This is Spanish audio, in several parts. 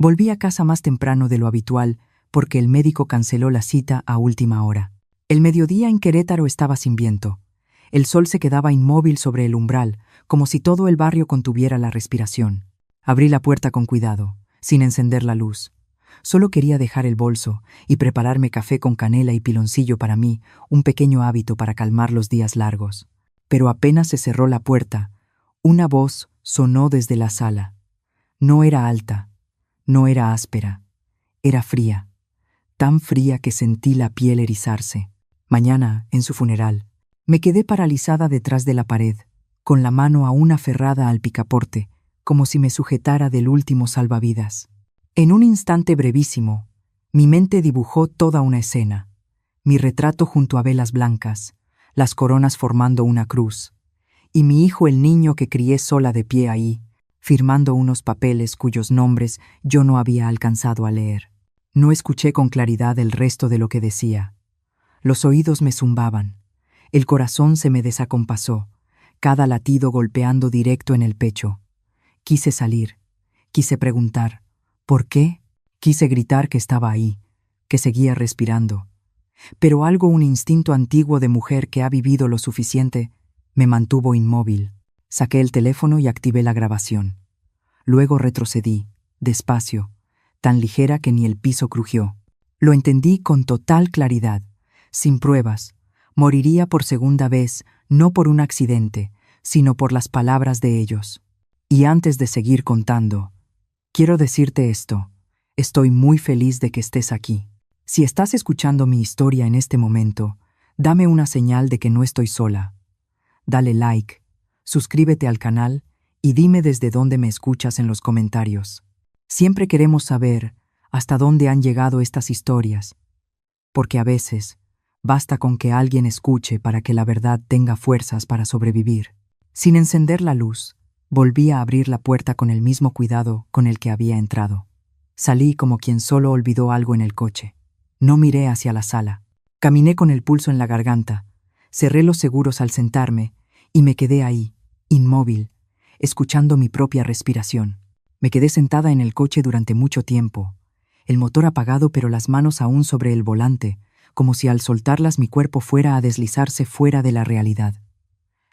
Volví a casa más temprano de lo habitual porque el médico canceló la cita a última hora. El mediodía en Querétaro estaba sin viento. El sol se quedaba inmóvil sobre el umbral, como si todo el barrio contuviera la respiración. Abrí la puerta con cuidado, sin encender la luz. Solo quería dejar el bolso y prepararme café con canela y piloncillo para mí, un pequeño hábito para calmar los días largos. Pero apenas se cerró la puerta, una voz sonó desde la sala. No era alta, no era áspera, era fría, tan fría que sentí la piel erizarse. Mañana, en su funeral, me quedé paralizada detrás de la pared, con la mano aún aferrada al picaporte, como si me sujetara del último salvavidas. En un instante brevísimo, mi mente dibujó toda una escena. Mi retrato junto a velas blancas, las coronas formando una cruz, y mi hijo el niño que crié sola de pie ahí, firmando unos papeles cuyos nombres yo no había alcanzado a leer. No escuché con claridad el resto de lo que decía. Los oídos me zumbaban, el corazón se me desacompasó, cada latido golpeando directo en el pecho. Quise salir, quise preguntar, ¿por qué? Quise gritar que estaba ahí, que seguía respirando. Pero algo, un instinto antiguo de mujer que ha vivido lo suficiente, me mantuvo inmóvil. Saqué el teléfono y activé la grabación. Luego retrocedí, despacio, tan ligera que ni el piso crujió. Lo entendí con total claridad, sin pruebas. Moriría por segunda vez, no por un accidente, sino por las palabras de ellos. Y antes de seguir contando, quiero decirte esto. Estoy muy feliz de que estés aquí. Si estás escuchando mi historia en este momento, dame una señal de que no estoy sola. Dale like, suscríbete al canal y dime desde dónde me escuchas en los comentarios. Siempre queremos saber hasta dónde han llegado estas historias, porque a veces basta con que alguien escuche para que la verdad tenga fuerzas para sobrevivir. Sin encender la luz, volví a abrir la puerta con el mismo cuidado con el que había entrado. Salí como quien solo olvidó algo en el coche. No miré hacia la sala. Caminé con el pulso en la garganta, cerré los seguros al sentarme y me quedé ahí, inmóvil, escuchando mi propia respiración. Me quedé sentada en el coche durante mucho tiempo, el motor apagado pero las manos aún sobre el volante, como si al soltarlas mi cuerpo fuera a deslizarse fuera de la realidad.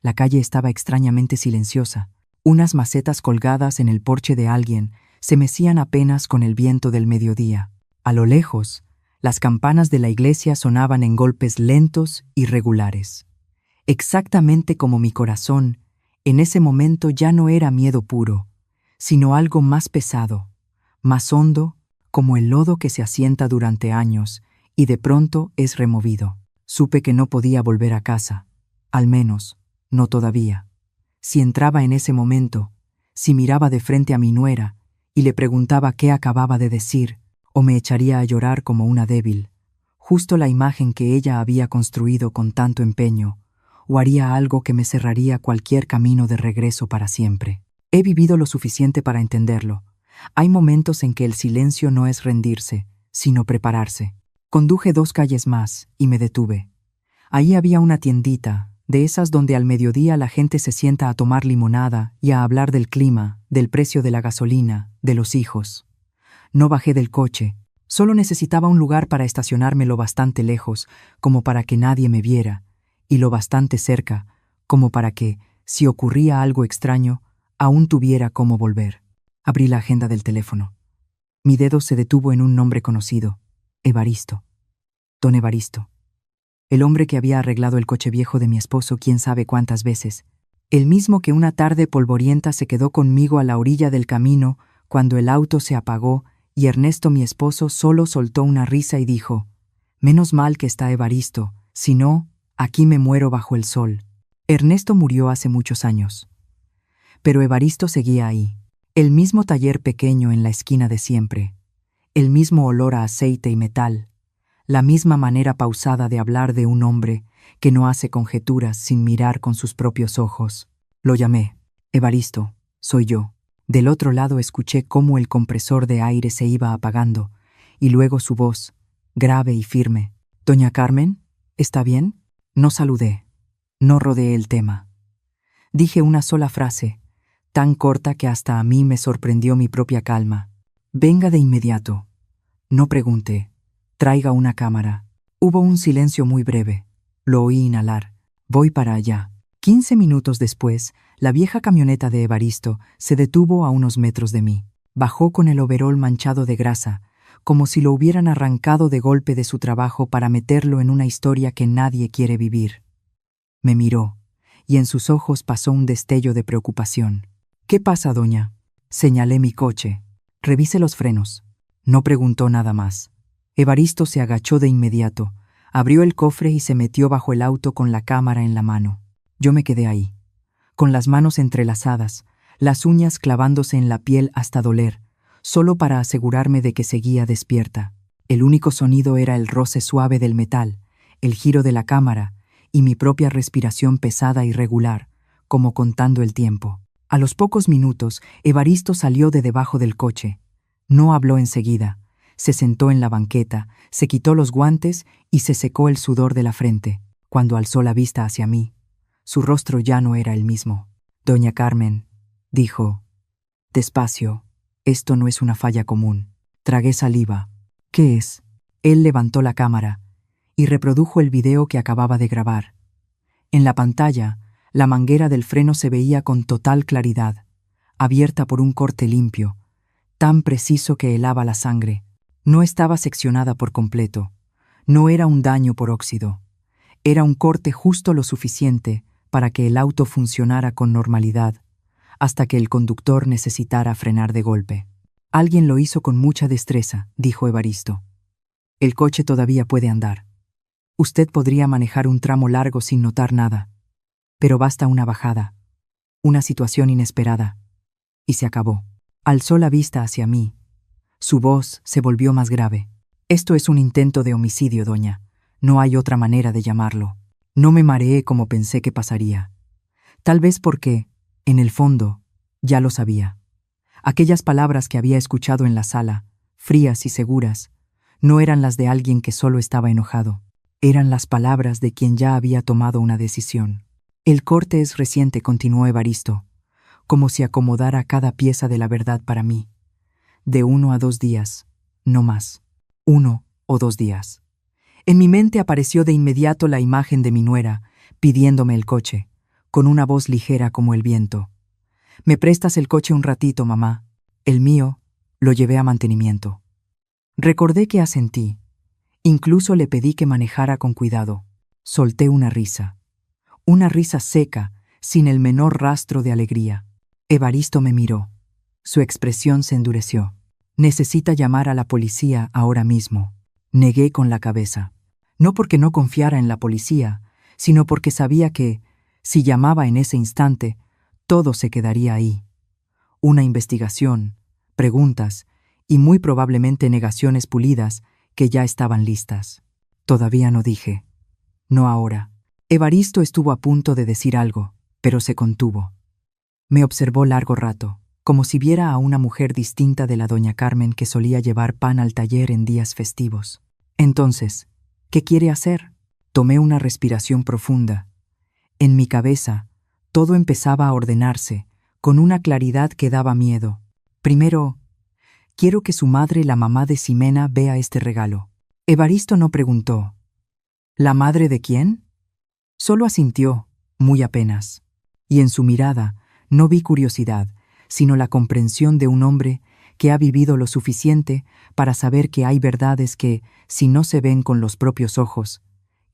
La calle estaba extrañamente silenciosa. Unas macetas colgadas en el porche de alguien se mecían apenas con el viento del mediodía. A lo lejos, las campanas de la iglesia sonaban en golpes lentos y regulares. Exactamente como mi corazón, en ese momento ya no era miedo puro, sino algo más pesado, más hondo, como el lodo que se asienta durante años y de pronto es removido. Supe que no podía volver a casa, al menos, no todavía. Si entraba en ese momento, si miraba de frente a mi nuera y le preguntaba qué acababa de decir, o me echaría a llorar como una débil, justo la imagen que ella había construido con tanto empeño, o haría algo que me cerraría cualquier camino de regreso para siempre. He vivido lo suficiente para entenderlo. Hay momentos en que el silencio no es rendirse, sino prepararse. Conduje 2 calles más y me detuve. Ahí había una tiendita, de esas donde al mediodía la gente se sienta a tomar limonada y a hablar del clima, del precio de la gasolina, de los hijos. No bajé del coche, solo necesitaba un lugar para estacionarme lo bastante lejos como para que nadie me viera, y lo bastante cerca como para que, si ocurría algo extraño, aún tuviera cómo volver. Abrí la agenda del teléfono. Mi dedo se detuvo en un nombre conocido, Evaristo. Don Evaristo. El hombre que había arreglado el coche viejo de mi esposo quién sabe cuántas veces. El mismo que una tarde polvorienta se quedó conmigo a la orilla del camino cuando el auto se apagó y Ernesto, mi esposo, solo soltó una risa y dijo: «Menos mal que está Evaristo, si no, aquí me muero bajo el sol». Ernesto murió hace muchos años. Pero Evaristo seguía ahí. El mismo taller pequeño en la esquina de siempre. El mismo olor a aceite y metal. La misma manera pausada de hablar de un hombre que no hace conjeturas sin mirar con sus propios ojos. Lo llamé. «Evaristo, soy yo». Del otro lado escuché cómo el compresor de aire se iba apagando, y luego su voz, grave y firme. «Doña Carmen, ¿está bien?» No saludé. No rodeé el tema. Dije una sola frase, tan corta que hasta a mí me sorprendió mi propia calma. Venga de inmediato. No pregunte. Traiga una cámara. Hubo un silencio muy breve. Lo oí inhalar. Voy para allá. 15 minutos después, la vieja camioneta de Evaristo se detuvo a unos metros de mí. Bajó con el overol manchado de grasa, como si lo hubieran arrancado de golpe de su trabajo para meterlo en una historia que nadie quiere vivir. Me miró, y en sus ojos pasó un destello de preocupación. «¿Qué pasa, doña?» Señalé mi coche. «Revise los frenos». No preguntó nada más. Evaristo se agachó de inmediato, abrió el cofre y se metió bajo el auto con la cámara en la mano. Yo me quedé ahí, con las manos entrelazadas, las uñas clavándose en la piel hasta doler, solo para asegurarme de que seguía despierta. El único sonido era el roce suave del metal, el giro de la cámara y mi propia respiración pesada y regular, como contando el tiempo. A los pocos minutos, Evaristo salió de debajo del coche. No habló enseguida. Se sentó en la banqueta, se quitó los guantes y se secó el sudor de la frente. Cuando alzó la vista hacia mí, su rostro ya no era el mismo. «Doña Carmen», dijo, «despacio, esto no es una falla común». Tragué saliva. «¿Qué es?» Él levantó la cámara y reprodujo el video que acababa de grabar. En la pantalla, la manguera del freno se veía con total claridad, abierta por un corte limpio, tan preciso que helaba la sangre. No estaba seccionada por completo. No era un daño por óxido. Era un corte justo lo suficiente para que el auto funcionara con normalidad, hasta que el conductor necesitara frenar de golpe. «Alguien lo hizo con mucha destreza», dijo Evaristo. «El coche todavía puede andar. Usted podría manejar un tramo largo sin notar nada. Pero basta una bajada, una situación inesperada, y se acabó». Alzó la vista hacia mí. Su voz se volvió más grave. «Esto es un intento de homicidio, doña. No hay otra manera de llamarlo». No me mareé como pensé que pasaría. Tal vez porque, en el fondo, ya lo sabía. Aquellas palabras que había escuchado en la sala, frías y seguras, no eran las de alguien que solo estaba enojado. Eran las palabras de quien ya había tomado una decisión. «El corte es reciente», continuó Evaristo, como si acomodara cada pieza de la verdad para mí. «De 1 a 2 días, no más. 1 o 2 días». En mi mente apareció de inmediato la imagen de mi nuera, pidiéndome el coche, con una voz ligera como el viento. «¿Me prestas el coche un ratito, mamá? El mío lo llevé a mantenimiento». Recordé que asentí. Incluso le pedí que manejara con cuidado. Solté una risa seca, sin el menor rastro de alegría. Evaristo me miró. Su expresión se endureció. «Necesita llamar a la policía ahora mismo». Negué con la cabeza. No porque no confiara en la policía, sino porque sabía que, si llamaba en ese instante, todo se quedaría ahí. Una investigación, preguntas y muy probablemente negaciones pulidas que ya estaban listas. Todavía no dije. No ahora. Evaristo estuvo a punto de decir algo, pero se contuvo. Me observó largo rato, como si viera a una mujer distinta de la doña Carmen que solía llevar pan al taller en días festivos. «Entonces, ¿qué quiere hacer?». Tomé una respiración profunda. En mi cabeza, todo empezaba a ordenarse, con una claridad que daba miedo. Primero, quiero que su madre, la mamá de Ximena, vea este regalo. Evaristo no preguntó. «¿La madre de quién?». Solo asintió, muy apenas. Y en su mirada no vi curiosidad, sino la comprensión de un hombre que ha vivido lo suficiente para saber que hay verdades que, si no se ven con los propios ojos,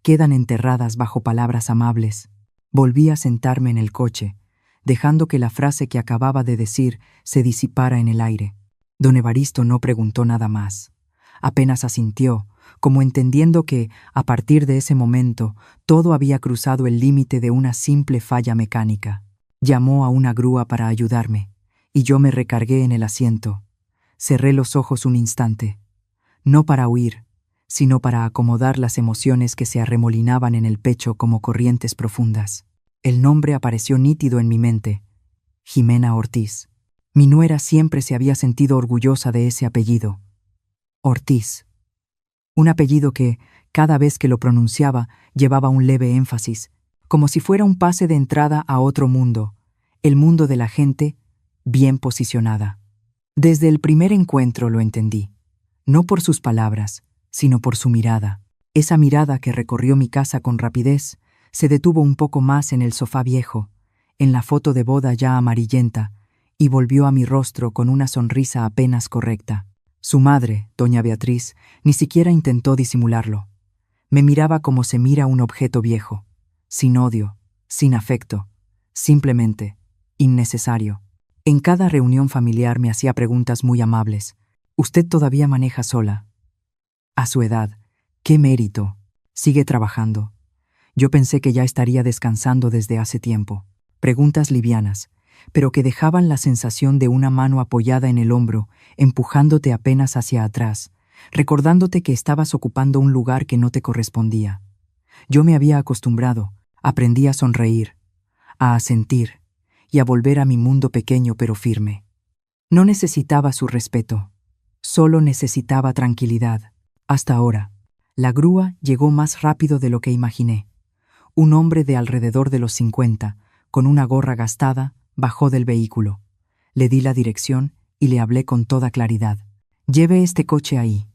quedan enterradas bajo palabras amables. Volví a sentarme en el coche, dejando que la frase que acababa de decir se disipara en el aire. Don Evaristo no preguntó nada más. Apenas asintió, como entendiendo que, a partir de ese momento, todo había cruzado el límite de una simple falla mecánica. Llamó a una grúa para ayudarme, y yo me recargué en el asiento. Cerré los ojos un instante, no para huir, sino para acomodar las emociones que se arremolinaban en el pecho como corrientes profundas. El nombre apareció nítido en mi mente: Ximena Ortiz. Mi nuera siempre se había sentido orgullosa de ese apellido. Ortiz. Un apellido que, cada vez que lo pronunciaba, llevaba un leve énfasis, como si fuera un pase de entrada a otro mundo, el mundo de la gente bien posicionada. Desde el primer encuentro lo entendí, no por sus palabras, sino por su mirada. Esa mirada que recorrió mi casa con rapidez, se detuvo un poco más en el sofá viejo, en la foto de boda ya amarillenta, y volvió a mi rostro con una sonrisa apenas correcta. Su madre, doña Beatriz, ni siquiera intentó disimularlo. Me miraba como se mira un objeto viejo, sin odio, sin afecto, simplemente innecesario. En cada reunión familiar me hacía preguntas muy amables. ¿Usted todavía maneja sola? A su edad, ¿qué mérito? ¿Sigue trabajando? Yo pensé que ya estaría descansando desde hace tiempo. Preguntas livianas, pero que dejaban la sensación de una mano apoyada en el hombro, empujándote apenas hacia atrás, recordándote que estabas ocupando un lugar que no te correspondía. Yo me había acostumbrado, aprendí a sonreír, a asentir y a volver a mi mundo pequeño pero firme. No necesitaba su respeto, solo necesitaba tranquilidad. Hasta ahora, la grúa llegó más rápido de lo que imaginé. Un hombre de alrededor de los 50, con una gorra gastada, bajó del vehículo. Le di la dirección y le hablé con toda claridad. Lleve este coche ahí.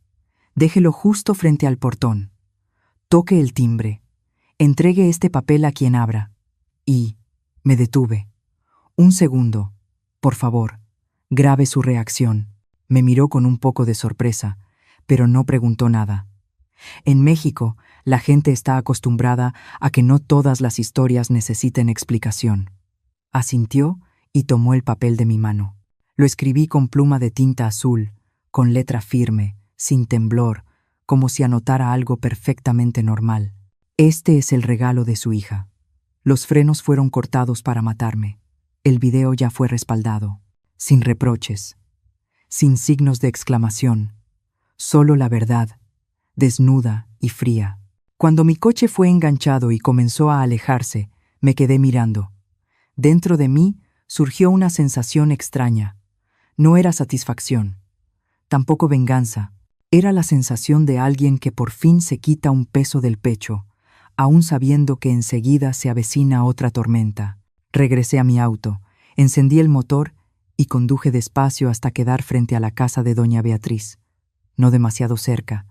Déjelo justo frente al portón. Toque el timbre. Entregue este papel a quien abra. Y me detuve. Un segundo. Por favor, grabe su reacción. Me miró con un poco de sorpresa, pero no preguntó nada. En México, la gente está acostumbrada a que no todas las historias necesiten explicación. Asintió y tomó el papel de mi mano. Lo escribí con pluma de tinta azul, con letra firme, sin temblor, como si anotara algo perfectamente normal. Este es el regalo de su hija. Los frenos fueron cortados para matarme. El video ya fue respaldado, sin reproches, sin signos de exclamación, solo la verdad, desnuda y fría. Cuando mi coche fue enganchado y comenzó a alejarse, me quedé mirando. Dentro de mí surgió una sensación extraña. No era satisfacción, tampoco venganza. Era la sensación de alguien que por fin se quita un peso del pecho, aún sabiendo que enseguida se avecina otra tormenta. Regresé a mi auto, encendí el motor y conduje despacio hasta quedar frente a la casa de doña Beatriz. No demasiado cerca.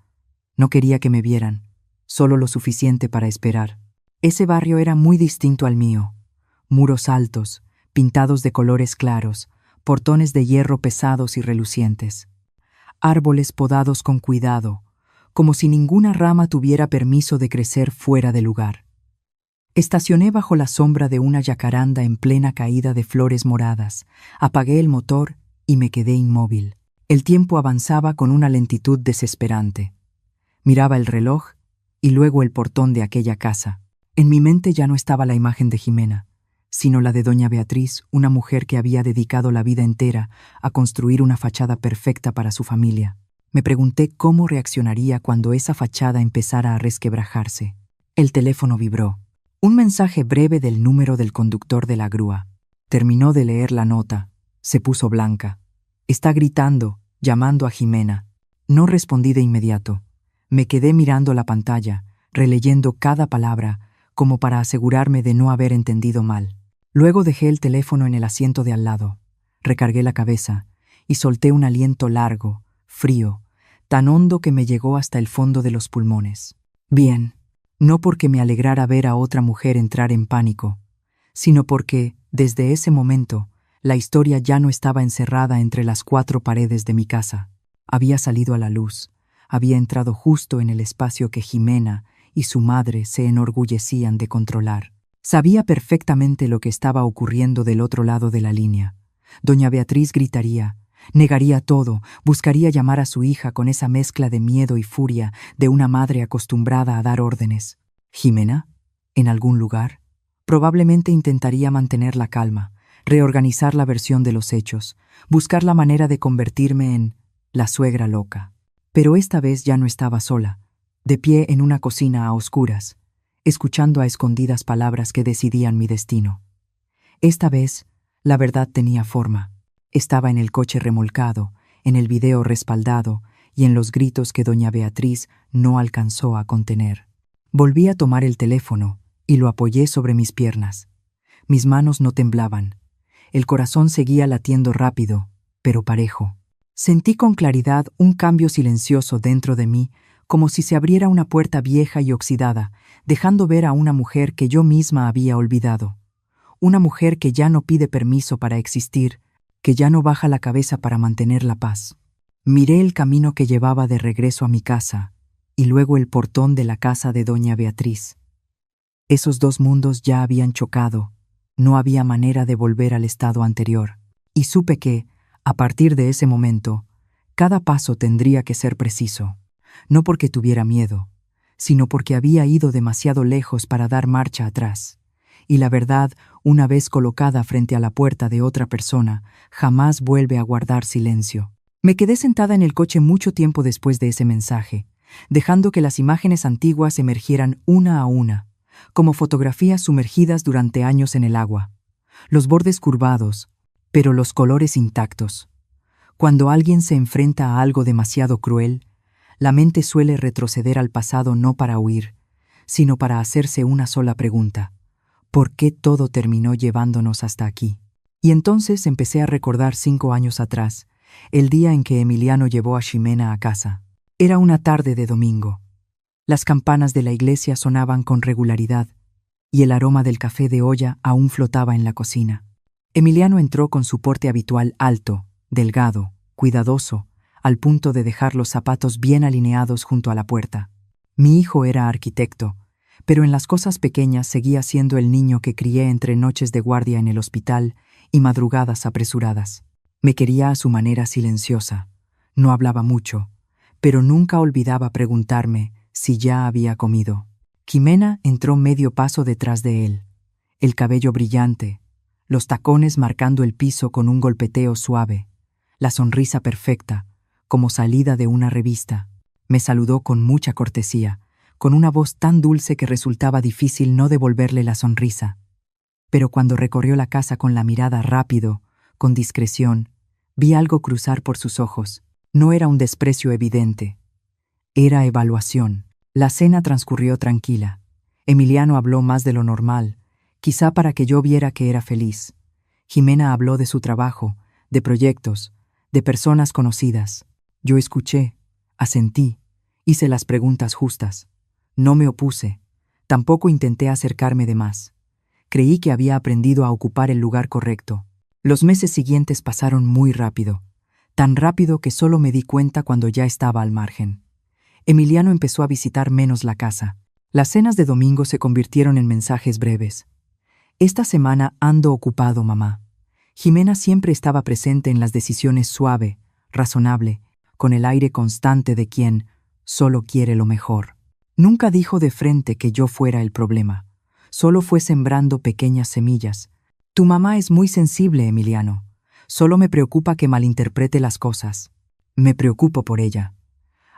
No quería que me vieran, solo lo suficiente para esperar. Ese barrio era muy distinto al mío. Muros altos, pintados de colores claros, portones de hierro pesados y relucientes. Árboles podados con cuidado, como si ninguna rama tuviera permiso de crecer fuera de lugar. Estacioné bajo la sombra de una yacaranda en plena caída de flores moradas, apagué el motor y me quedé inmóvil. El tiempo avanzaba con una lentitud desesperante. Miraba el reloj y luego el portón de aquella casa. En mi mente ya no estaba la imagen de Jimena, sino la de doña Beatriz, una mujer que había dedicado la vida entera a construir una fachada perfecta para su familia. Me pregunté cómo reaccionaría cuando esa fachada empezara a resquebrajarse. El teléfono vibró. Un mensaje breve del número del conductor de la grúa. Terminó de leer la nota. Se puso blanca. Está gritando, llamando a Jimena. No respondí de inmediato. Me quedé mirando la pantalla, releyendo cada palabra, como para asegurarme de no haber entendido mal. Luego dejé el teléfono en el asiento de al lado. Recargué la cabeza y solté un aliento largo, frío, tan hondo que me llegó hasta el fondo de los pulmones. Bien. No porque me alegrara ver a otra mujer entrar en pánico, sino porque, desde ese momento, la historia ya no estaba encerrada entre las 4 paredes de mi casa. Había salido a la luz, había entrado justo en el espacio que Jimena y su madre se enorgullecían de controlar. Sabía perfectamente lo que estaba ocurriendo del otro lado de la línea. Doña Beatriz gritaría, negaría todo, buscaría llamar a su hija con esa mezcla de miedo y furia de una madre acostumbrada a dar órdenes. ¿Jimena? ¿En algún lugar? Probablemente intentaría mantener la calma, reorganizar la versión de los hechos, buscar la manera de convertirme en la suegra loca. Pero esta vez ya no estaba sola, de pie en una cocina a oscuras, escuchando a escondidas palabras que decidían mi destino. Esta vez, la verdad tenía forma. Estaba en el coche remolcado, en el video respaldado y en los gritos que doña Beatriz no alcanzó a contener. Volví a tomar el teléfono y lo apoyé sobre mis piernas. Mis manos no temblaban. El corazón seguía latiendo rápido, pero parejo. Sentí con claridad un cambio silencioso dentro de mí, como si se abriera una puerta vieja y oxidada, dejando ver a una mujer que yo misma había olvidado. Una mujer que ya no pide permiso para existir, que ya no baja la cabeza para mantener la paz. Miré el camino que llevaba de regreso a mi casa, y luego el portón de la casa de doña Beatriz. Esos dos mundos ya habían chocado, no había manera de volver al estado anterior, y supe que, a partir de ese momento, cada paso tendría que ser preciso, no porque tuviera miedo, sino porque había ido demasiado lejos para dar marcha atrás. Y la verdad, una vez colocada frente a la puerta de otra persona, jamás vuelve a guardar silencio. Me quedé sentada en el coche mucho tiempo después de ese mensaje, dejando que las imágenes antiguas emergieran una a una, como fotografías sumergidas durante años en el agua. Los bordes curvados, pero los colores intactos. Cuando alguien se enfrenta a algo demasiado cruel, la mente suele retroceder al pasado no para huir, sino para hacerse una sola pregunta: ¿por qué todo terminó llevándonos hasta aquí? Y entonces empecé a recordar 5 años atrás, el día en que Emiliano llevó a Ximena a casa. Era una tarde de domingo. Las campanas de la iglesia sonaban con regularidad, y el aroma del café de olla aún flotaba en la cocina. Emiliano entró con su porte habitual alto, delgado, cuidadoso, al punto de dejar los zapatos bien alineados junto a la puerta. Mi hijo era arquitecto, pero en las cosas pequeñas seguía siendo el niño que crié entre noches de guardia en el hospital y madrugadas apresuradas. Me quería a su manera silenciosa. No hablaba mucho, pero nunca olvidaba preguntarme si ya había comido. Ximena entró medio paso detrás de él, el cabello brillante, los tacones marcando el piso con un golpeteo suave, la sonrisa perfecta, como salida de una revista. Me saludó con mucha cortesía, con una voz tan dulce que resultaba difícil no devolverle la sonrisa. Pero cuando recorrió la casa con la mirada rápido, con discreción, vi algo cruzar por sus ojos. No era un desprecio evidente, era evaluación. La cena transcurrió tranquila. Emiliano habló más de lo normal, quizá para que yo viera que era feliz. Ximena habló de su trabajo, de proyectos, de personas conocidas. Yo escuché, asentí, hice las preguntas justas. No me opuse, tampoco intenté acercarme de más. Creí que había aprendido a ocupar el lugar correcto. Los meses siguientes pasaron muy rápido, tan rápido que solo me di cuenta cuando ya estaba al margen. Emiliano empezó a visitar menos la casa. Las cenas de domingo se convirtieron en mensajes breves. Esta semana ando ocupado, mamá. Ximena siempre estaba presente en las decisiones suave, razonable, con el aire constante de quien solo quiere lo mejor. Nunca dijo de frente que yo fuera el problema. Solo fue sembrando pequeñas semillas. Tu mamá es muy sensible, Emiliano. Solo me preocupa que malinterprete las cosas. Me preocupo por ella.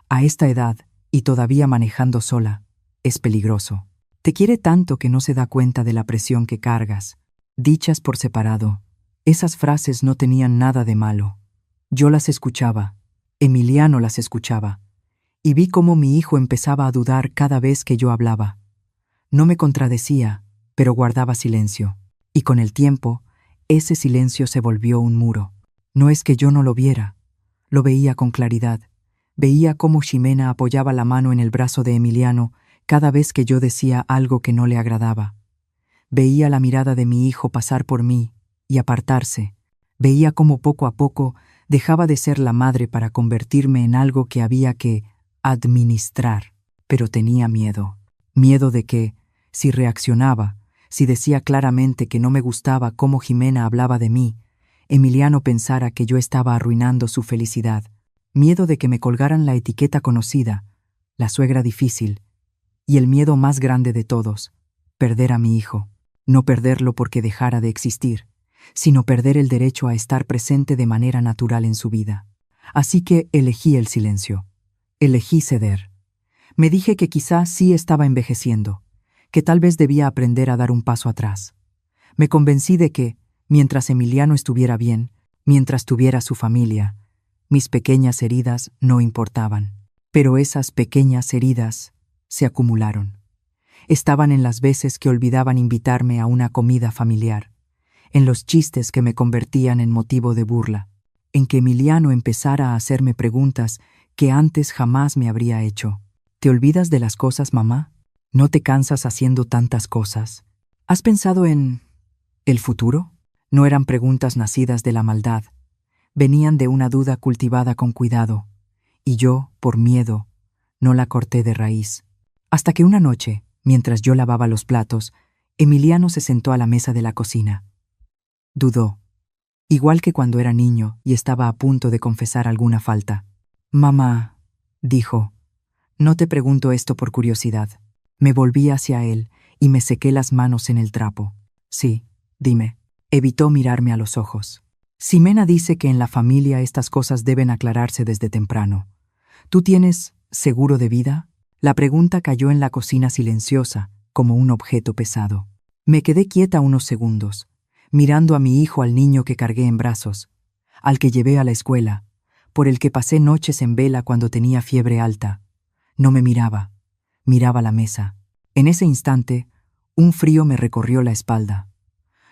A esta edad, y todavía manejando sola, es peligroso. Te quiere tanto que no se da cuenta de la presión que cargas. Dichas por separado, esas frases no tenían nada de malo. Yo las escuchaba, Emiliano las escuchaba, y vi cómo mi hijo empezaba a dudar cada vez que yo hablaba. No me contradecía, pero guardaba silencio, y con el tiempo, ese silencio se volvió un muro. No es que yo no lo viera, lo veía con claridad. Veía cómo Ximena apoyaba la mano en el brazo de Emiliano cada vez que yo decía algo que no le agradaba. Veía la mirada de mi hijo pasar por mí y apartarse. Veía cómo poco a poco dejaba de ser la madre para convertirme en algo que había que administrar. Pero tenía miedo. Miedo de que, si reaccionaba, si decía claramente que no me gustaba cómo Ximena hablaba de mí, Emiliano pensara que yo estaba arruinando su felicidad. Miedo de que me colgaran la etiqueta conocida, la suegra difícil, y el miedo más grande de todos, perder a mi hijo. No perderlo porque dejara de existir, sino perder el derecho a estar presente de manera natural en su vida. Así que elegí el silencio. Elegí ceder. Me dije que quizás sí estaba envejeciendo, que tal vez debía aprender a dar un paso atrás. Me convencí de que, mientras Emiliano estuviera bien, mientras tuviera su familia, mis pequeñas heridas no importaban. Pero esas pequeñas heridas se acumularon. Estaban en las veces que olvidaban invitarme a una comida familiar, en los chistes que me convertían en motivo de burla, en que Emiliano empezara a hacerme preguntas que antes jamás me habría hecho. ¿Te olvidas de las cosas, mamá? ¿No te cansas haciendo tantas cosas? ¿Has pensado en el futuro? No eran preguntas nacidas de la maldad. Venían de una duda cultivada con cuidado, y yo, por miedo, no la corté de raíz. Hasta que una noche, mientras yo lavaba los platos, Emiliano se sentó a la mesa de la cocina. Dudó, igual que cuando era niño y estaba a punto de confesar alguna falta. Mamá, dijo, no te pregunto esto por curiosidad. Me volví hacia él y me sequé las manos en el trapo. Sí, dime. Evitó mirarme a los ojos. Ximena dice que en la familia estas cosas deben aclararse desde temprano. ¿Tú tienes seguro de vida? La pregunta cayó en la cocina silenciosa, como un objeto pesado. Me quedé quieta unos segundos, mirando a mi hijo, al niño que cargué en brazos, al que llevé a la escuela, por el que pasé noches en vela cuando tenía fiebre alta. No me miraba, miraba la mesa. En ese instante, un frío me recorrió la espalda.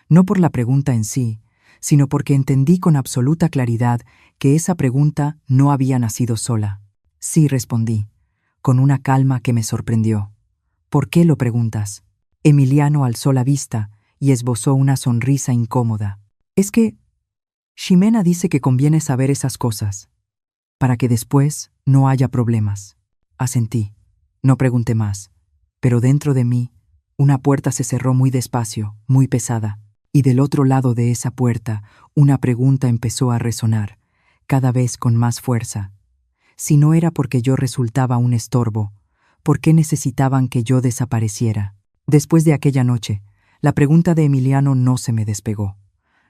No por la pregunta en sí, sino porque entendí con absoluta claridad que esa pregunta no había nacido sola. Sí, respondí, con una calma que me sorprendió. ¿Por qué lo preguntas? Emiliano alzó la vista y esbozó una sonrisa incómoda. Es que Ximena dice que conviene saber esas cosas, para que después no haya problemas. Asentí. No pregunté más, pero dentro de mí, una puerta se cerró muy despacio, muy pesada, y del otro lado de esa puerta, una pregunta empezó a resonar, cada vez con más fuerza. Si no era porque yo resultaba un estorbo, ¿por qué necesitaban que yo desapareciera? Después de aquella noche, la pregunta de Emiliano no se me despegó.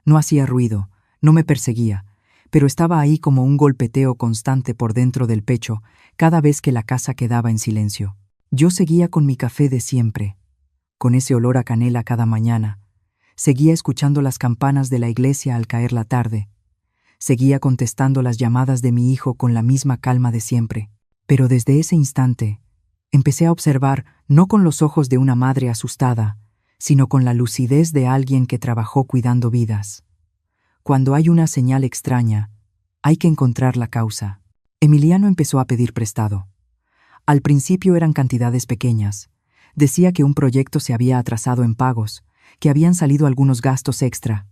No hacía ruido, no me perseguía, pero estaba ahí como un golpeteo constante por dentro del pecho cada vez que la casa quedaba en silencio. Yo seguía con mi café de siempre, con ese olor a canela cada mañana. Seguía escuchando las campanas de la iglesia al caer la tarde. Seguía contestando las llamadas de mi hijo con la misma calma de siempre. Pero desde ese instante, empecé a observar no con los ojos de una madre asustada, sino con la lucidez de alguien que trabajó cuidando vidas. Cuando hay una señal extraña, hay que encontrar la causa. Emiliano empezó a pedir prestado. Al principio eran cantidades pequeñas. Decía que un proyecto se había atrasado en pagos, que habían salido algunos gastos extra.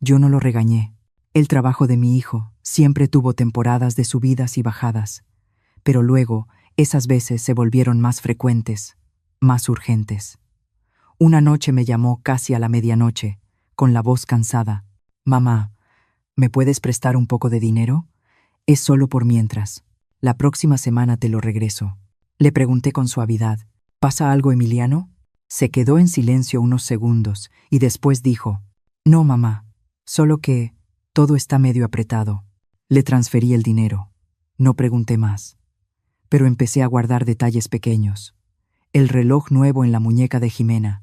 Yo no lo regañé. El trabajo de mi hijo siempre tuvo temporadas de subidas y bajadas, pero luego esas veces se volvieron más frecuentes, más urgentes. Una noche me llamó casi a la medianoche, con la voz cansada. Mamá, ¿me puedes prestar un poco de dinero? Es solo por mientras. La próxima semana te lo regreso. Le pregunté con suavidad. ¿Pasa algo, Emiliano? Se quedó en silencio unos segundos y después dijo, no, mamá, solo que todo está medio apretado. Le transferí el dinero. No pregunté más. Pero empecé a guardar detalles pequeños. El reloj nuevo en la muñeca de Ximena,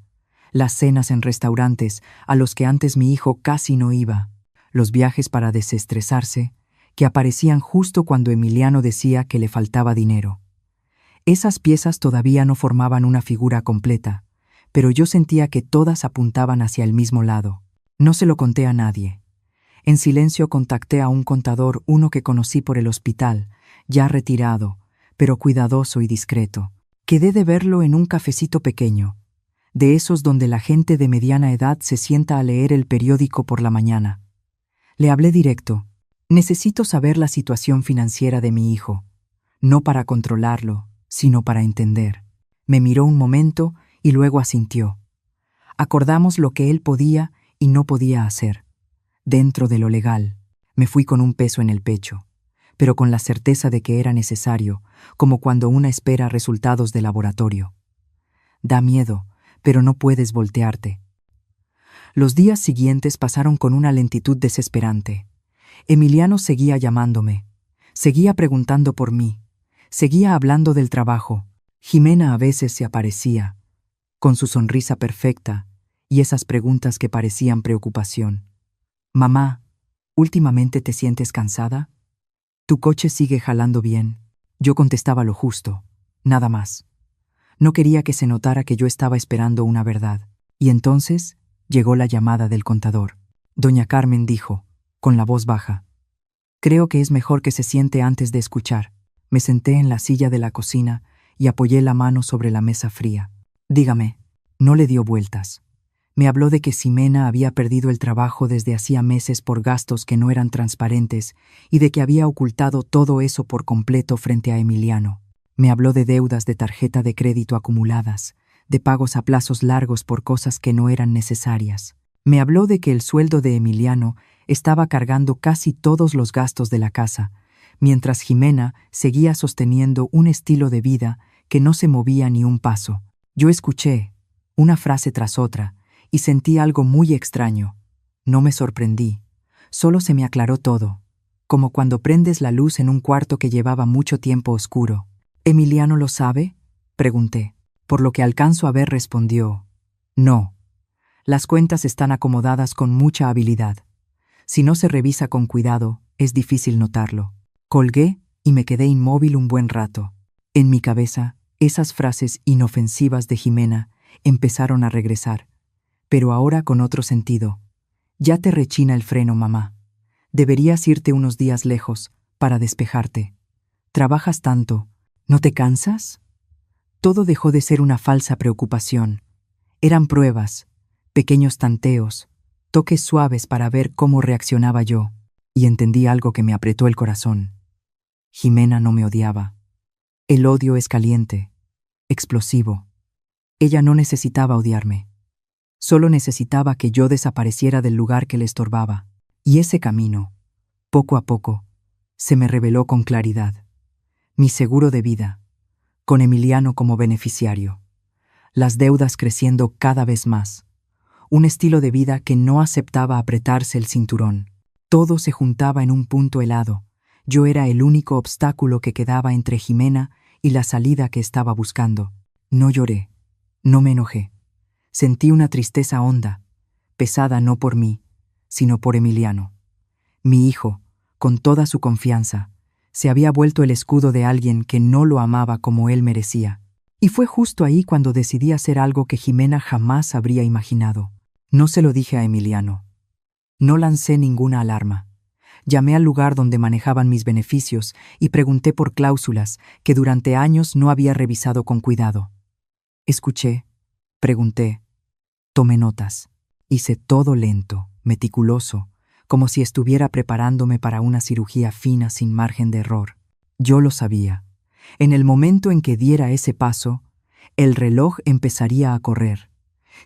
las cenas en restaurantes a los que antes mi hijo casi no iba, los viajes para desestresarse, que aparecían justo cuando Emiliano decía que le faltaba dinero. Esas piezas todavía no formaban una figura completa, pero yo sentía que todas apuntaban hacia el mismo lado. No se lo conté a nadie. En silencio contacté a un contador, uno que conocí por el hospital, ya retirado, pero cuidadoso y discreto. Quedé de verlo en un cafecito pequeño, de esos donde la gente de mediana edad se sienta a leer el periódico por la mañana. Le hablé directo. Necesito saber la situación financiera de mi hijo, no para controlarlo, sino para entender. Me miró un momento y luego asintió. Acordamos lo que él podía y no podía hacer. Dentro de lo legal, me fui con un peso en el pecho, pero con la certeza de que era necesario, como cuando una espera resultados de laboratorio. Da miedo, pero no puedes voltearte. Los días siguientes pasaron con una lentitud desesperante. Emiliano seguía llamándome, seguía preguntando por mí, seguía hablando del trabajo. Ximena a veces se aparecía, con su sonrisa perfecta y esas preguntas que parecían preocupación. Mamá, ¿últimamente te sientes cansada? ¿Tu coche sigue jalando bien? Yo contestaba lo justo, nada más. No quería que se notara que yo estaba esperando una verdad. Y entonces llegó la llamada del contador. Doña Carmen dijo, con la voz baja, Creo que es mejor que se siente antes de escuchar. Me senté en la silla de la cocina y apoyé la mano sobre la mesa fría. Dígame, no le dio vueltas. Me habló de que Ximena había perdido el trabajo desde hacía meses por gastos que no eran transparentes y de que había ocultado todo eso por completo frente a Emiliano. Me habló de deudas de tarjeta de crédito acumuladas, de pagos a plazos largos por cosas que no eran necesarias. Me habló de que el sueldo de Emiliano estaba cargando casi todos los gastos de la casa, mientras Ximena seguía sosteniendo un estilo de vida que no se movía ni un paso. Yo escuché, una frase tras otra, y sentí algo muy extraño. No me sorprendí, solo se me aclaró todo, como cuando prendes la luz en un cuarto que llevaba mucho tiempo oscuro. ¿Emiliano lo sabe?, pregunté. Por lo que alcanzo a ver, respondió, no. Las cuentas están acomodadas con mucha habilidad. Si no se revisa con cuidado, es difícil notarlo. Colgué y me quedé inmóvil un buen rato. En mi cabeza, esas frases inofensivas de Ximena empezaron a regresar, pero ahora con otro sentido. Ya te rechina el freno, mamá. Deberías irte unos días lejos para despejarte. Trabajas tanto, ¿no te cansas? Todo dejó de ser una falsa preocupación. Eran pruebas, pequeños tanteos, toques suaves para ver cómo reaccionaba yo, y entendí algo que me apretó el corazón. Ximena no me odiaba. El odio es caliente, explosivo. Ella no necesitaba odiarme. Solo necesitaba que yo desapareciera del lugar que le estorbaba. Y ese camino, poco a poco, se me reveló con claridad. Mi seguro de vida, con Emiliano como beneficiario. Las deudas creciendo cada vez más. Un estilo de vida que no aceptaba apretarse el cinturón. Todo se juntaba en un punto helado. Yo era el único obstáculo que quedaba entre Ximena y la salida que estaba buscando. No lloré, no me enojé. Sentí una tristeza honda, pesada no por mí, sino por Emiliano. Mi hijo, con toda su confianza, se había vuelto el escudo de alguien que no lo amaba como él merecía. Y fue justo ahí cuando decidí hacer algo que Ximena jamás habría imaginado. No se lo dije a Emiliano. No lancé ninguna alarma. Llamé al lugar donde manejaban mis beneficios y pregunté por cláusulas que durante años no había revisado con cuidado. Escuché, pregunté, tomé notas. Hice todo lento, meticuloso, como si estuviera preparándome para una cirugía fina sin margen de error. Yo lo sabía. En el momento en que diera ese paso, el reloj empezaría a correr.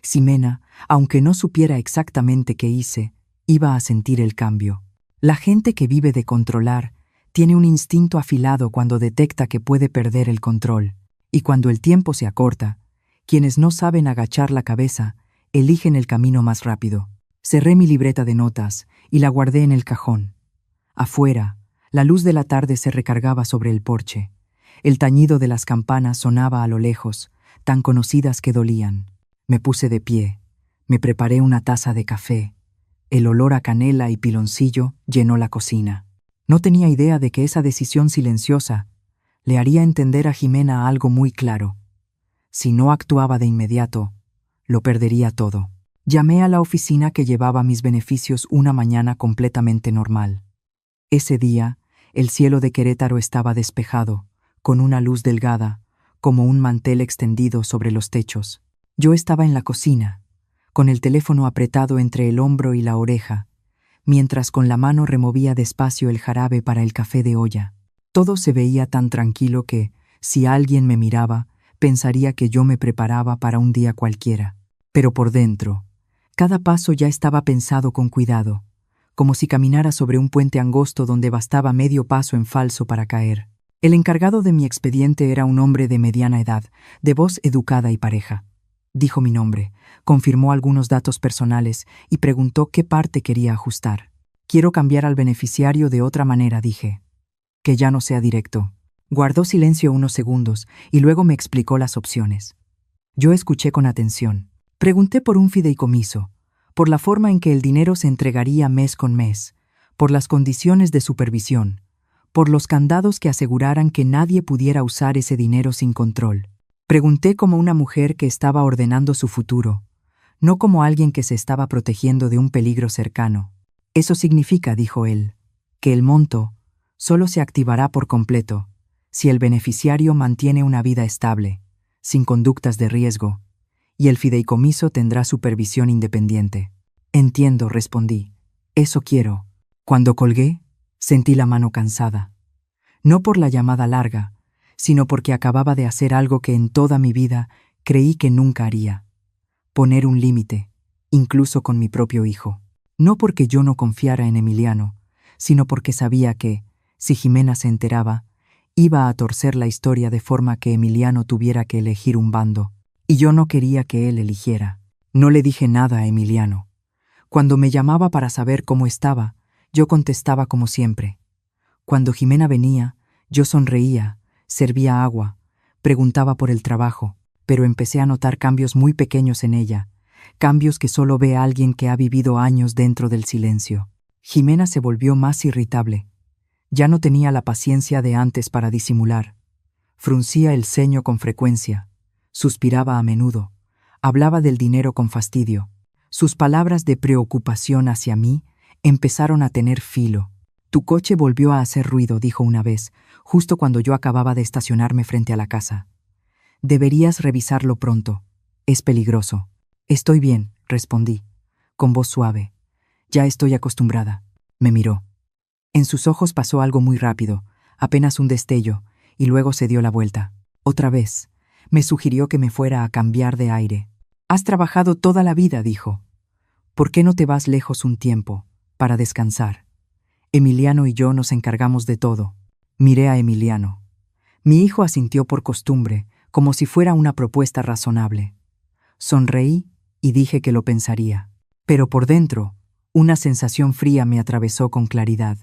Ximena, aunque no supiera exactamente qué hice, iba a sentir el cambio. La gente que vive de controlar tiene un instinto afilado cuando detecta que puede perder el control. Y cuando el tiempo se acorta, quienes no saben agachar la cabeza eligen el camino más rápido. Cerré mi libreta de notas y la guardé en el cajón. Afuera, la luz de la tarde se recargaba sobre el porche. El tañido de las campanas sonaba a lo lejos, tan conocidas que dolían. Me puse de pie, me preparé una taza de café. El olor a canela y piloncillo llenó la cocina. No tenía idea de que esa decisión silenciosa le haría entender a Ximena algo muy claro. Si no actuaba de inmediato, lo perdería todo. Llamé a la oficina que llevaba mis beneficios una mañana completamente normal. Ese día, el cielo de Querétaro estaba despejado, con una luz delgada, como un mantel extendido sobre los techos. Yo estaba en la cocina, con el teléfono apretado entre el hombro y la oreja, mientras con la mano removía despacio el jarabe para el café de olla. Todo se veía tan tranquilo que, si alguien me miraba, pensaría que yo me preparaba para un día cualquiera. Pero por dentro, cada paso ya estaba pensado con cuidado, como si caminara sobre un puente angosto donde bastaba medio paso en falso para caer. El encargado de mi expediente era un hombre de mediana edad, de voz educada y pareja. Dijo mi nombre, confirmó algunos datos personales y preguntó qué parte quería ajustar. Quiero cambiar al beneficiario de otra manera, dije. Que ya no sea directo. Guardó silencio unos segundos y luego me explicó las opciones. Yo escuché con atención. Pregunté por un fideicomiso, por la forma en que el dinero se entregaría mes con mes, por las condiciones de supervisión, por los candados que aseguraran que nadie pudiera usar ese dinero sin control. Pregunté como una mujer que estaba ordenando su futuro, no como alguien que se estaba protegiendo de un peligro cercano. Eso significa, dijo él, que el monto solo se activará por completo si el beneficiario mantiene una vida estable, sin conductas de riesgo, y el fideicomiso tendrá supervisión independiente. Entiendo, respondí. Eso quiero. Cuando colgué, sentí la mano cansada. No por la llamada larga, sino porque acababa de hacer algo que en toda mi vida creí que nunca haría. Poner un límite, incluso con mi propio hijo. No porque yo no confiara en Emiliano, sino porque sabía que, si Jimena se enteraba, iba a torcer la historia de forma que Emiliano tuviera que elegir un bando, y yo no quería que él eligiera. No le dije nada a Emiliano. Cuando me llamaba para saber cómo estaba, yo contestaba como siempre. Cuando Jimena venía, yo sonreía, servía agua, preguntaba por el trabajo, pero empecé a notar cambios muy pequeños en ella, cambios que solo ve alguien que ha vivido años dentro del silencio. Jimena se volvió más irritable. Ya no tenía la paciencia de antes para disimular. Fruncía el ceño con frecuencia, suspiraba a menudo, hablaba del dinero con fastidio. Sus palabras de preocupación hacia mí empezaron a tener filo. Tu coche volvió a hacer ruido, dijo una vez, justo cuando yo acababa de estacionarme frente a la casa. Deberías revisarlo pronto. Es peligroso. Estoy bien, respondí, con voz suave. Ya estoy acostumbrada. Me miró. En sus ojos pasó algo muy rápido, apenas un destello, y luego se dio la vuelta. Otra vez, me sugirió que me fuera a cambiar de aire. Has trabajado toda la vida, dijo. ¿Por qué no te vas lejos un tiempo, para descansar? Emiliano y yo nos encargamos de todo. Miré a Emiliano. Mi hijo asintió por costumbre, como si fuera una propuesta razonable. Sonreí y dije que lo pensaría. Pero por dentro, una sensación fría me atravesó con claridad.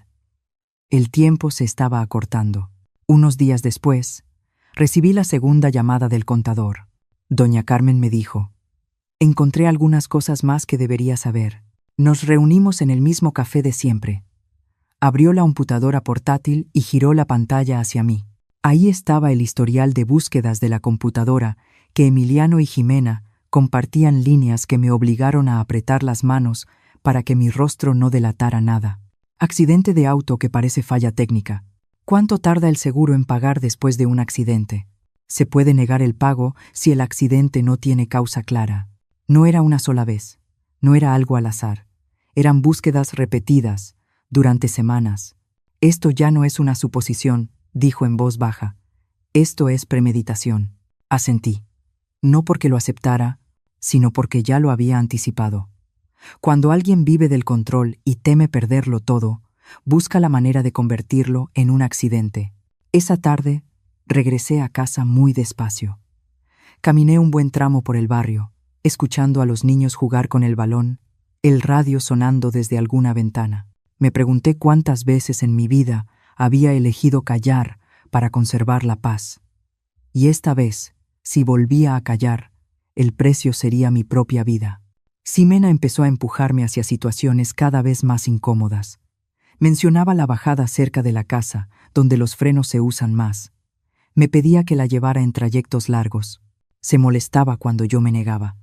El tiempo se estaba acortando. Unos días después, recibí la segunda llamada del contador. Doña Carmen me dijo: encontré algunas cosas más que debería saber. Nos reunimos en el mismo café de siempre. Abrió la computadora portátil y giró la pantalla hacia mí. Ahí estaba el historial de búsquedas de la computadora que Emiliano y Jimena compartían, líneas que me obligaron a apretar las manos para que mi rostro no delatara nada. Accidente de auto que parece falla técnica. ¿Cuánto tarda el seguro en pagar después de un accidente? Se puede negar el pago si el accidente no tiene causa clara. No era una sola vez, no era algo al azar. Eran búsquedas repetidas, durante semanas. Esto ya no es una suposición, dijo en voz baja. Esto es premeditación. Asentí. No porque lo aceptara, sino porque ya lo había anticipado. Cuando alguien vive del control y teme perderlo todo, busca la manera de convertirlo en un accidente. Esa tarde, regresé a casa muy despacio. Caminé un buen tramo por el barrio, escuchando a los niños jugar con el balón, el radio sonando desde alguna ventana. Me pregunté cuántas veces en mi vida había elegido callar para conservar la paz. Y esta vez, si volvía a callar, el precio sería mi propia vida. Ximena empezó a empujarme hacia situaciones cada vez más incómodas. Mencionaba la bajada cerca de la casa, donde los frenos se usan más. Me pedía que la llevara en trayectos largos. Se molestaba cuando yo me negaba.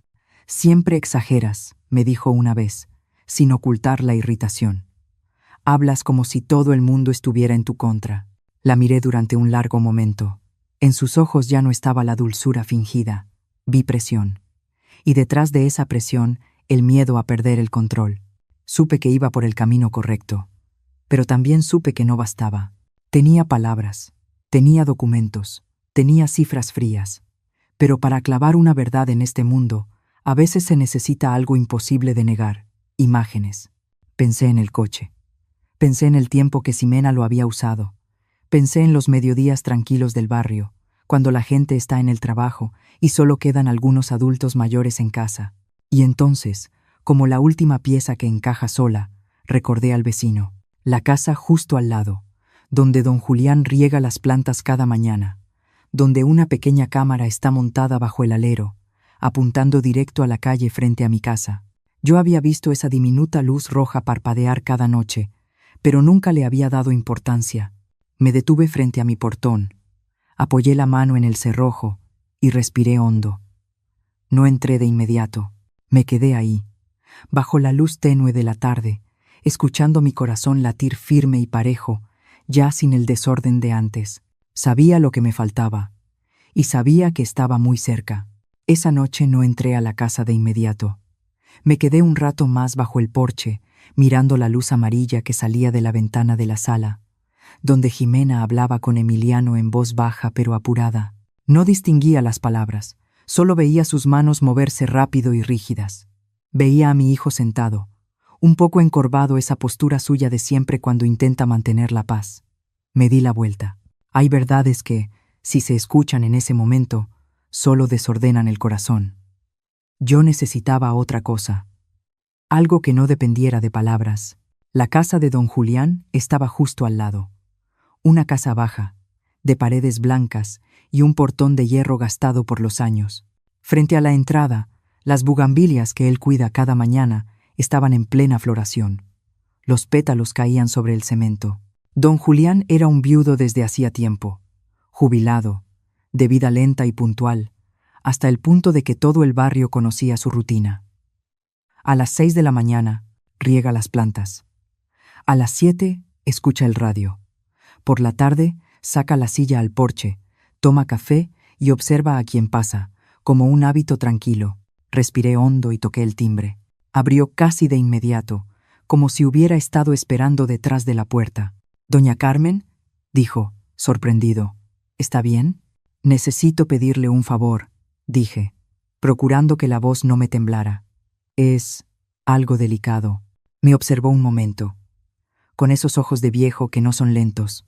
Siempre exageras, me dijo una vez, sin ocultar la irritación. Hablas como si todo el mundo estuviera en tu contra. La miré durante un largo momento. En sus ojos ya no estaba la dulzura fingida. Vi presión. Y detrás de esa presión, el miedo a perder el control. Supe que iba por el camino correcto. Pero también supe que no bastaba. Tenía palabras, tenía documentos, tenía cifras frías. Pero para clavar una verdad en este mundo, a veces se necesita algo imposible de negar: imágenes. Pensé en el coche. Pensé en el tiempo que Ximena lo había usado. Pensé en los mediodías tranquilos del barrio, cuando la gente está en el trabajo y solo quedan algunos adultos mayores en casa. Y entonces, como la última pieza que encaja sola, recordé al vecino, la casa justo al lado, donde don Julián riega las plantas cada mañana, donde una pequeña cámara está montada bajo el alero, apuntando directo a la calle frente a mi casa. Yo había visto esa diminuta luz roja parpadear cada noche, pero nunca le había dado importancia. Me detuve frente a mi portón, apoyé la mano en el cerrojo y respiré hondo. No entré de inmediato, me quedé ahí, bajo la luz tenue de la tarde, escuchando mi corazón latir firme y parejo, ya sin el desorden de antes. Sabía lo que me faltaba, y sabía que estaba muy cerca. Esa noche no entré a la casa de inmediato. Me quedé un rato más bajo el porche, mirando la luz amarilla que salía de la ventana de la sala, donde Jimena hablaba con Emiliano en voz baja pero apurada. No distinguía las palabras, solo veía sus manos moverse rápido y rígidas. Veía a mi hijo sentado, un poco encorvado, esa postura suya de siempre cuando intenta mantener la paz. Me di la vuelta. Hay verdades que, si se escuchan en ese momento, solo desordenan el corazón. Yo necesitaba otra cosa, algo que no dependiera de palabras. La casa de don Julián estaba justo al lado. Una casa baja, de paredes blancas y un portón de hierro gastado por los años. Frente a la entrada, las bugambilias que él cuida cada mañana estaban en plena floración. Los pétalos caían sobre el cemento. Don Julián era un viudo desde hacía tiempo, jubilado, de vida lenta y puntual, hasta el punto de que todo el barrio conocía su rutina. A las 6 de la mañana, riega las plantas. A las 7, escucha el radio. Por la tarde, saca la silla al porche, toma café y observa a quien pasa, como un hábito tranquilo. Respiré hondo y toqué el timbre. Abrió casi de inmediato, como si hubiera estado esperando detrás de la puerta. «¿Doña Carmen?», dijo, sorprendido. «¿Está bien?». «Necesito pedirle un favor», dije, procurando que la voz no me temblara. «Es algo delicado». Me observó un momento, con esos ojos de viejo que no son lentos.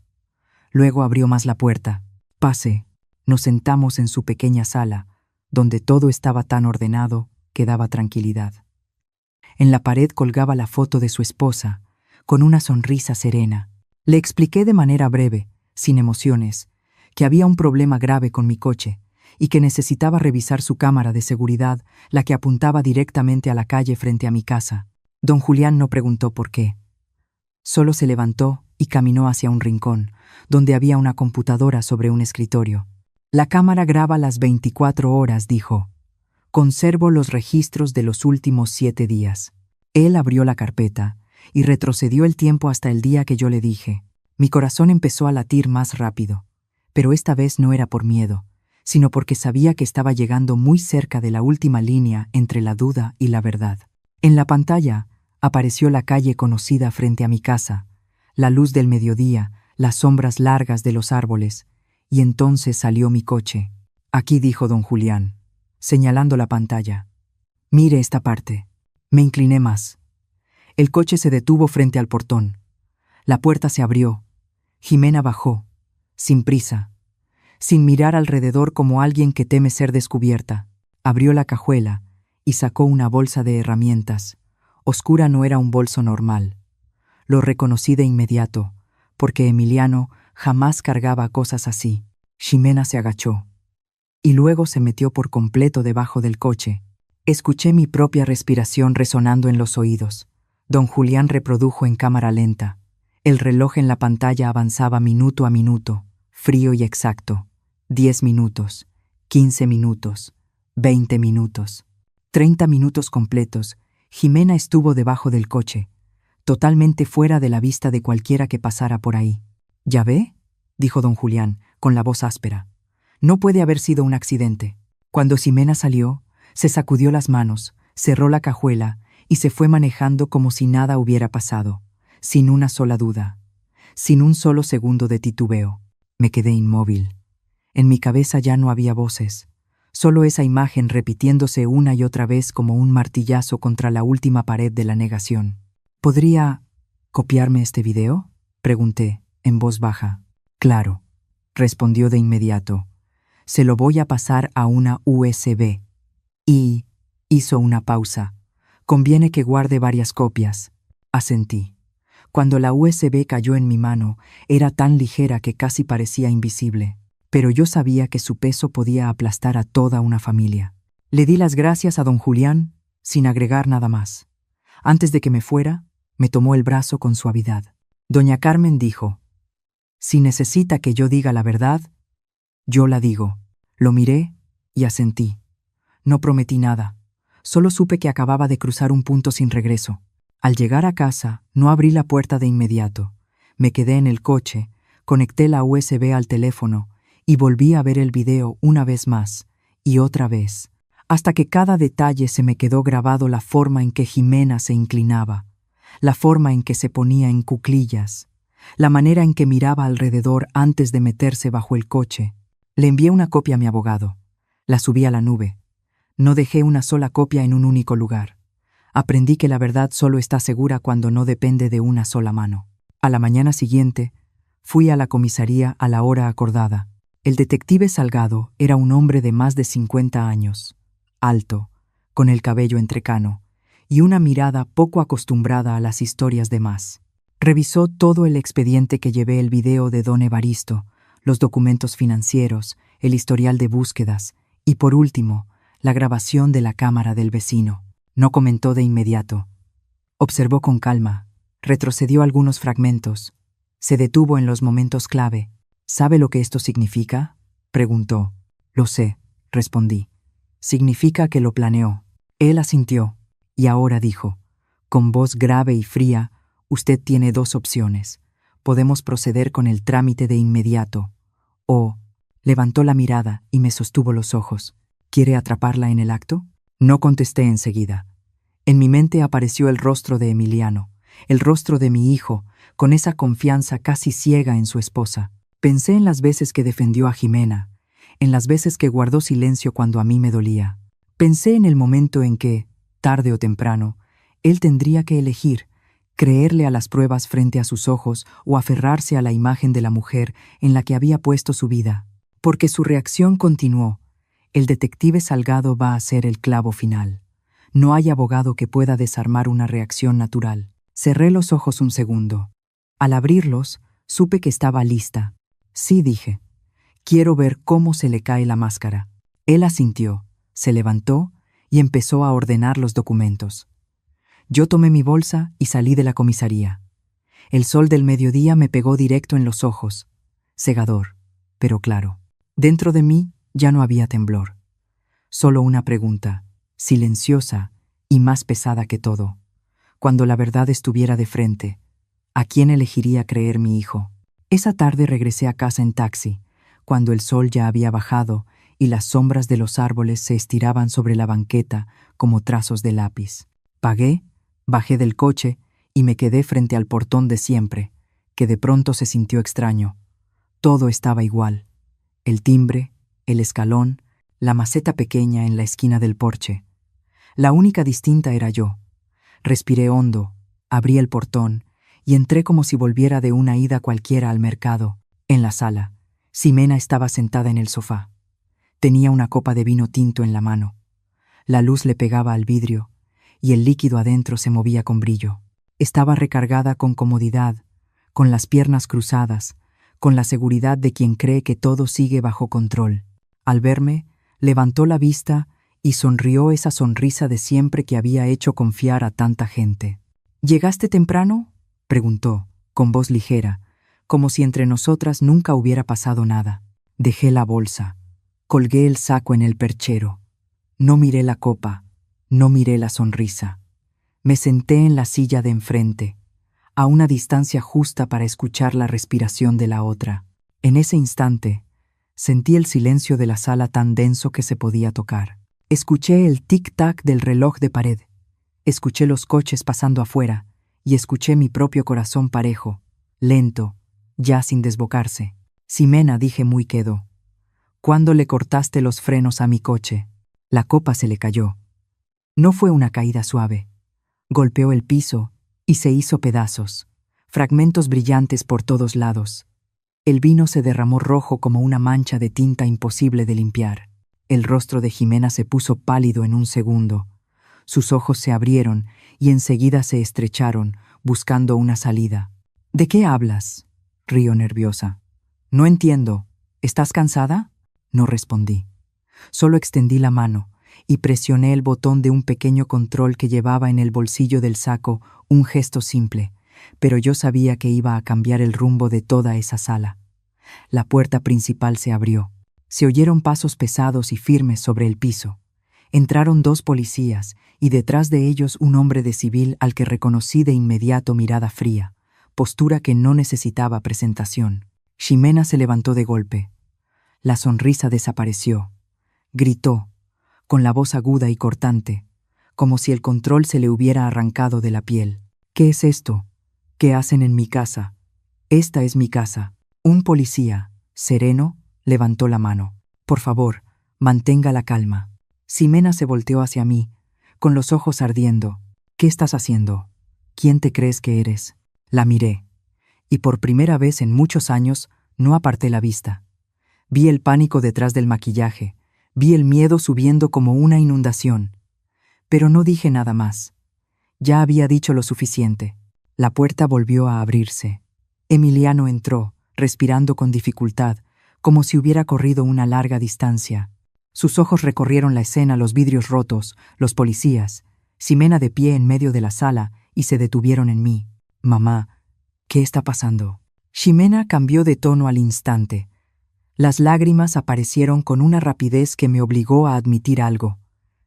Luego abrió más la puerta. «Pase». Nos sentamos en su pequeña sala, donde todo estaba tan ordenado que daba tranquilidad. En la pared colgaba la foto de su esposa, con una sonrisa serena. Le expliqué de manera breve, sin emociones, que había un problema grave con mi coche y que necesitaba revisar su cámara de seguridad, la que apuntaba directamente a la calle frente a mi casa. Don Julián no preguntó por qué. Solo se levantó y caminó hacia un rincón, donde había una computadora sobre un escritorio. «La cámara graba las 24 horas», dijo. «Conservo los registros de los últimos 7 días». Él abrió la carpeta y retrocedió el tiempo hasta el día que yo le dije. Mi corazón empezó a latir más rápido, pero esta vez no era por miedo, sino porque sabía que estaba llegando muy cerca de la última línea entre la duda y la verdad. En la pantalla apareció la calle conocida frente a mi casa, la luz del mediodía, las sombras largas de los árboles, y entonces salió mi coche. «Aquí», dijo don Julián, señalando la pantalla. «Mire esta parte». Me incliné más. El coche se detuvo frente al portón. La puerta se abrió. Jimena bajó, sin prisa, sin mirar alrededor como alguien que teme ser descubierta. Abrió la cajuela y sacó una bolsa de herramientas. Oscura, no era un bolso normal. Lo reconocí de inmediato, porque Emiliano jamás cargaba cosas así. Jimena se agachó y luego se metió por completo debajo del coche. Escuché mi propia respiración resonando en los oídos. Don Julián reprodujo en cámara lenta. El reloj en la pantalla avanzaba minuto a minuto, frío y exacto. 10 minutos, 15 minutos, 20 minutos, 30 minutos completos. Jimena estuvo debajo del coche, totalmente fuera de la vista de cualquiera que pasara por ahí. «¿Ya ve?», dijo don Julián, con la voz áspera. «No puede haber sido un accidente». Cuando Jimena salió, se sacudió las manos, cerró la cajuela y se fue manejando como si nada hubiera pasado, sin una sola duda, sin un solo segundo de titubeo. Me quedé inmóvil. En mi cabeza ya no había voces, solo esa imagen repitiéndose una y otra vez como un martillazo contra la última pared de la negación. «¿Podría copiarme este video?», pregunté, en voz baja. «Claro», respondió de inmediato. «Se lo voy a pasar a una USB». Y hizo una pausa. «Conviene que guarde varias copias». Asentí. Cuando la USB cayó en mi mano, era tan ligera que casi parecía invisible, pero yo sabía que su peso podía aplastar a toda una familia. Le di las gracias a don Julián, sin agregar nada más. Antes de que me fuera, me tomó el brazo con suavidad. «Doña Carmen», dijo, «si necesita que yo diga la verdad, yo la digo». Lo miré y asentí. No prometí nada, solo supe que acababa de cruzar un punto sin regreso. Al llegar a casa, no abrí la puerta de inmediato. Me quedé en el coche, conecté la USB al teléfono y volví a ver el video una vez más y otra vez, hasta que cada detalle se me quedó grabado: la forma en que Jimena se inclinaba, la forma en que se ponía en cuclillas, la manera en que miraba alrededor antes de meterse bajo el coche. Le envié una copia a mi abogado. La subí a la nube. No dejé una sola copia en un único lugar. Aprendí que la verdad solo está segura cuando no depende de una sola mano. A la mañana siguiente, fui a la comisaría a la hora acordada. El detective Salgado era un hombre de más de 50 años, alto, con el cabello entrecano y una mirada poco acostumbrada a las historias de más. Revisó todo el expediente que llevé: el video de don Evaristo, los documentos financieros, el historial de búsquedas y, por último, la grabación de la cámara del vecino. No comentó de inmediato. Observó con calma, retrocedió algunos fragmentos, se detuvo en los momentos clave. ¿Sabe lo que esto significa?, preguntó. Lo sé, respondí. Significa que lo planeó. Él asintió, y ahora dijo, con voz grave y fría: usted tiene dos opciones. Podemos proceder con el trámite de inmediato. O, levantó la mirada y me sostuvo los ojos. ¿Quiere atraparla en el acto? No contesté enseguida. En mi mente apareció el rostro de Emiliano, el rostro de mi hijo, con esa confianza casi ciega en su esposa. Pensé en las veces que defendió a Jimena, en las veces que guardó silencio cuando a mí me dolía. Pensé en el momento en que, tarde o temprano, él tendría que elegir: creerle a las pruebas frente a sus ojos o aferrarse a la imagen de la mujer en la que había puesto su vida. Porque su reacción continuó: el detective Salgado va a ser el clavo final. No hay abogado que pueda desarmar una reacción natural. Cerré los ojos un segundo. Al abrirlos, supe que estaba lista. Sí, dije. Quiero ver cómo se le cae la máscara. Él asintió, se levantó y empezó a ordenar los documentos. Yo tomé mi bolsa y salí de la comisaría. El sol del mediodía me pegó directo en los ojos. Cegador, pero claro. Dentro de mí ya no había temblor. Solo una pregunta, silenciosa y más pesada que todo. Cuando la verdad estuviera de frente, ¿a quién elegiría creer mi hijo? Esa tarde regresé a casa en taxi, cuando el sol ya había bajado y las sombras de los árboles se estiraban sobre la banqueta como trazos de lápiz. Pagué, bajé del coche y me quedé frente al portón de siempre, que de pronto se sintió extraño. Todo estaba igual. El timbre, el escalón, la maceta pequeña en la esquina del porche. La única distinta era yo. Respiré hondo, abrí el portón y entré como si volviera de una ida cualquiera al mercado. En la sala, Ximena estaba sentada en el sofá. Tenía una copa de vino tinto en la mano. La luz le pegaba al vidrio y el líquido adentro se movía con brillo. Estaba recargada con comodidad, con las piernas cruzadas, con la seguridad de quien cree que todo sigue bajo control. Al verme, levantó la vista y sonrió esa sonrisa de siempre que había hecho confiar a tanta gente. ¿Llegaste temprano?, preguntó, con voz ligera, como si entre nosotras nunca hubiera pasado nada. Dejé la bolsa, colgué el saco en el perchero. No miré la copa, no miré la sonrisa. Me senté en la silla de enfrente, a una distancia justa para escuchar la respiración de la otra. En ese instante, sentí el silencio de la sala tan denso que se podía tocar. Escuché el tic-tac del reloj de pared, escuché los coches pasando afuera y escuché mi propio corazón parejo, lento, ya sin desbocarse. Ximena, dije muy quedo. ¿Cuándo le cortaste los frenos a mi coche? La copa se le cayó. No fue una caída suave. Golpeó el piso y se hizo pedazos, fragmentos brillantes por todos lados. El vino se derramó rojo como una mancha de tinta imposible de limpiar. El rostro de Ximena se puso pálido en un segundo. Sus ojos se abrieron y enseguida se estrecharon, buscando una salida. ¿De qué hablas?, rió nerviosa. No entiendo. ¿Estás cansada? No respondí. Solo extendí la mano y presioné el botón de un pequeño control que llevaba en el bolsillo del saco, un gesto simple, pero yo sabía que iba a cambiar el rumbo de toda esa sala. La puerta principal se abrió. Se oyeron pasos pesados y firmes sobre el piso. Entraron 2 policías, y detrás de ellos un hombre de civil al que reconocí de inmediato mirada fría, postura que no necesitaba presentación. Ximena se levantó de golpe. La sonrisa desapareció. Gritó, con la voz aguda y cortante, como si el control se le hubiera arrancado de la piel. ¿Qué es esto? ¿Qué hacen en mi casa? Esta es mi casa. Un policía, sereno, levantó la mano. Por favor, mantenga la calma. Ximena se volteó hacia mí, con los ojos ardiendo. ¿Qué estás haciendo? ¿Quién te crees que eres? La miré, y por primera vez en muchos años no aparté la vista. Vi el pánico detrás del maquillaje, vi el miedo subiendo como una inundación. Pero no dije nada más. Ya había dicho lo suficiente. La puerta volvió a abrirse. Emiliano entró, respirando con dificultad, como si hubiera corrido una larga distancia. Sus ojos recorrieron la escena, los vidrios rotos, los policías, Ximena de pie en medio de la sala, y se detuvieron en mí. Mamá, ¿qué está pasando? Ximena cambió de tono al instante. Las lágrimas aparecieron con una rapidez que me obligó a admitir algo.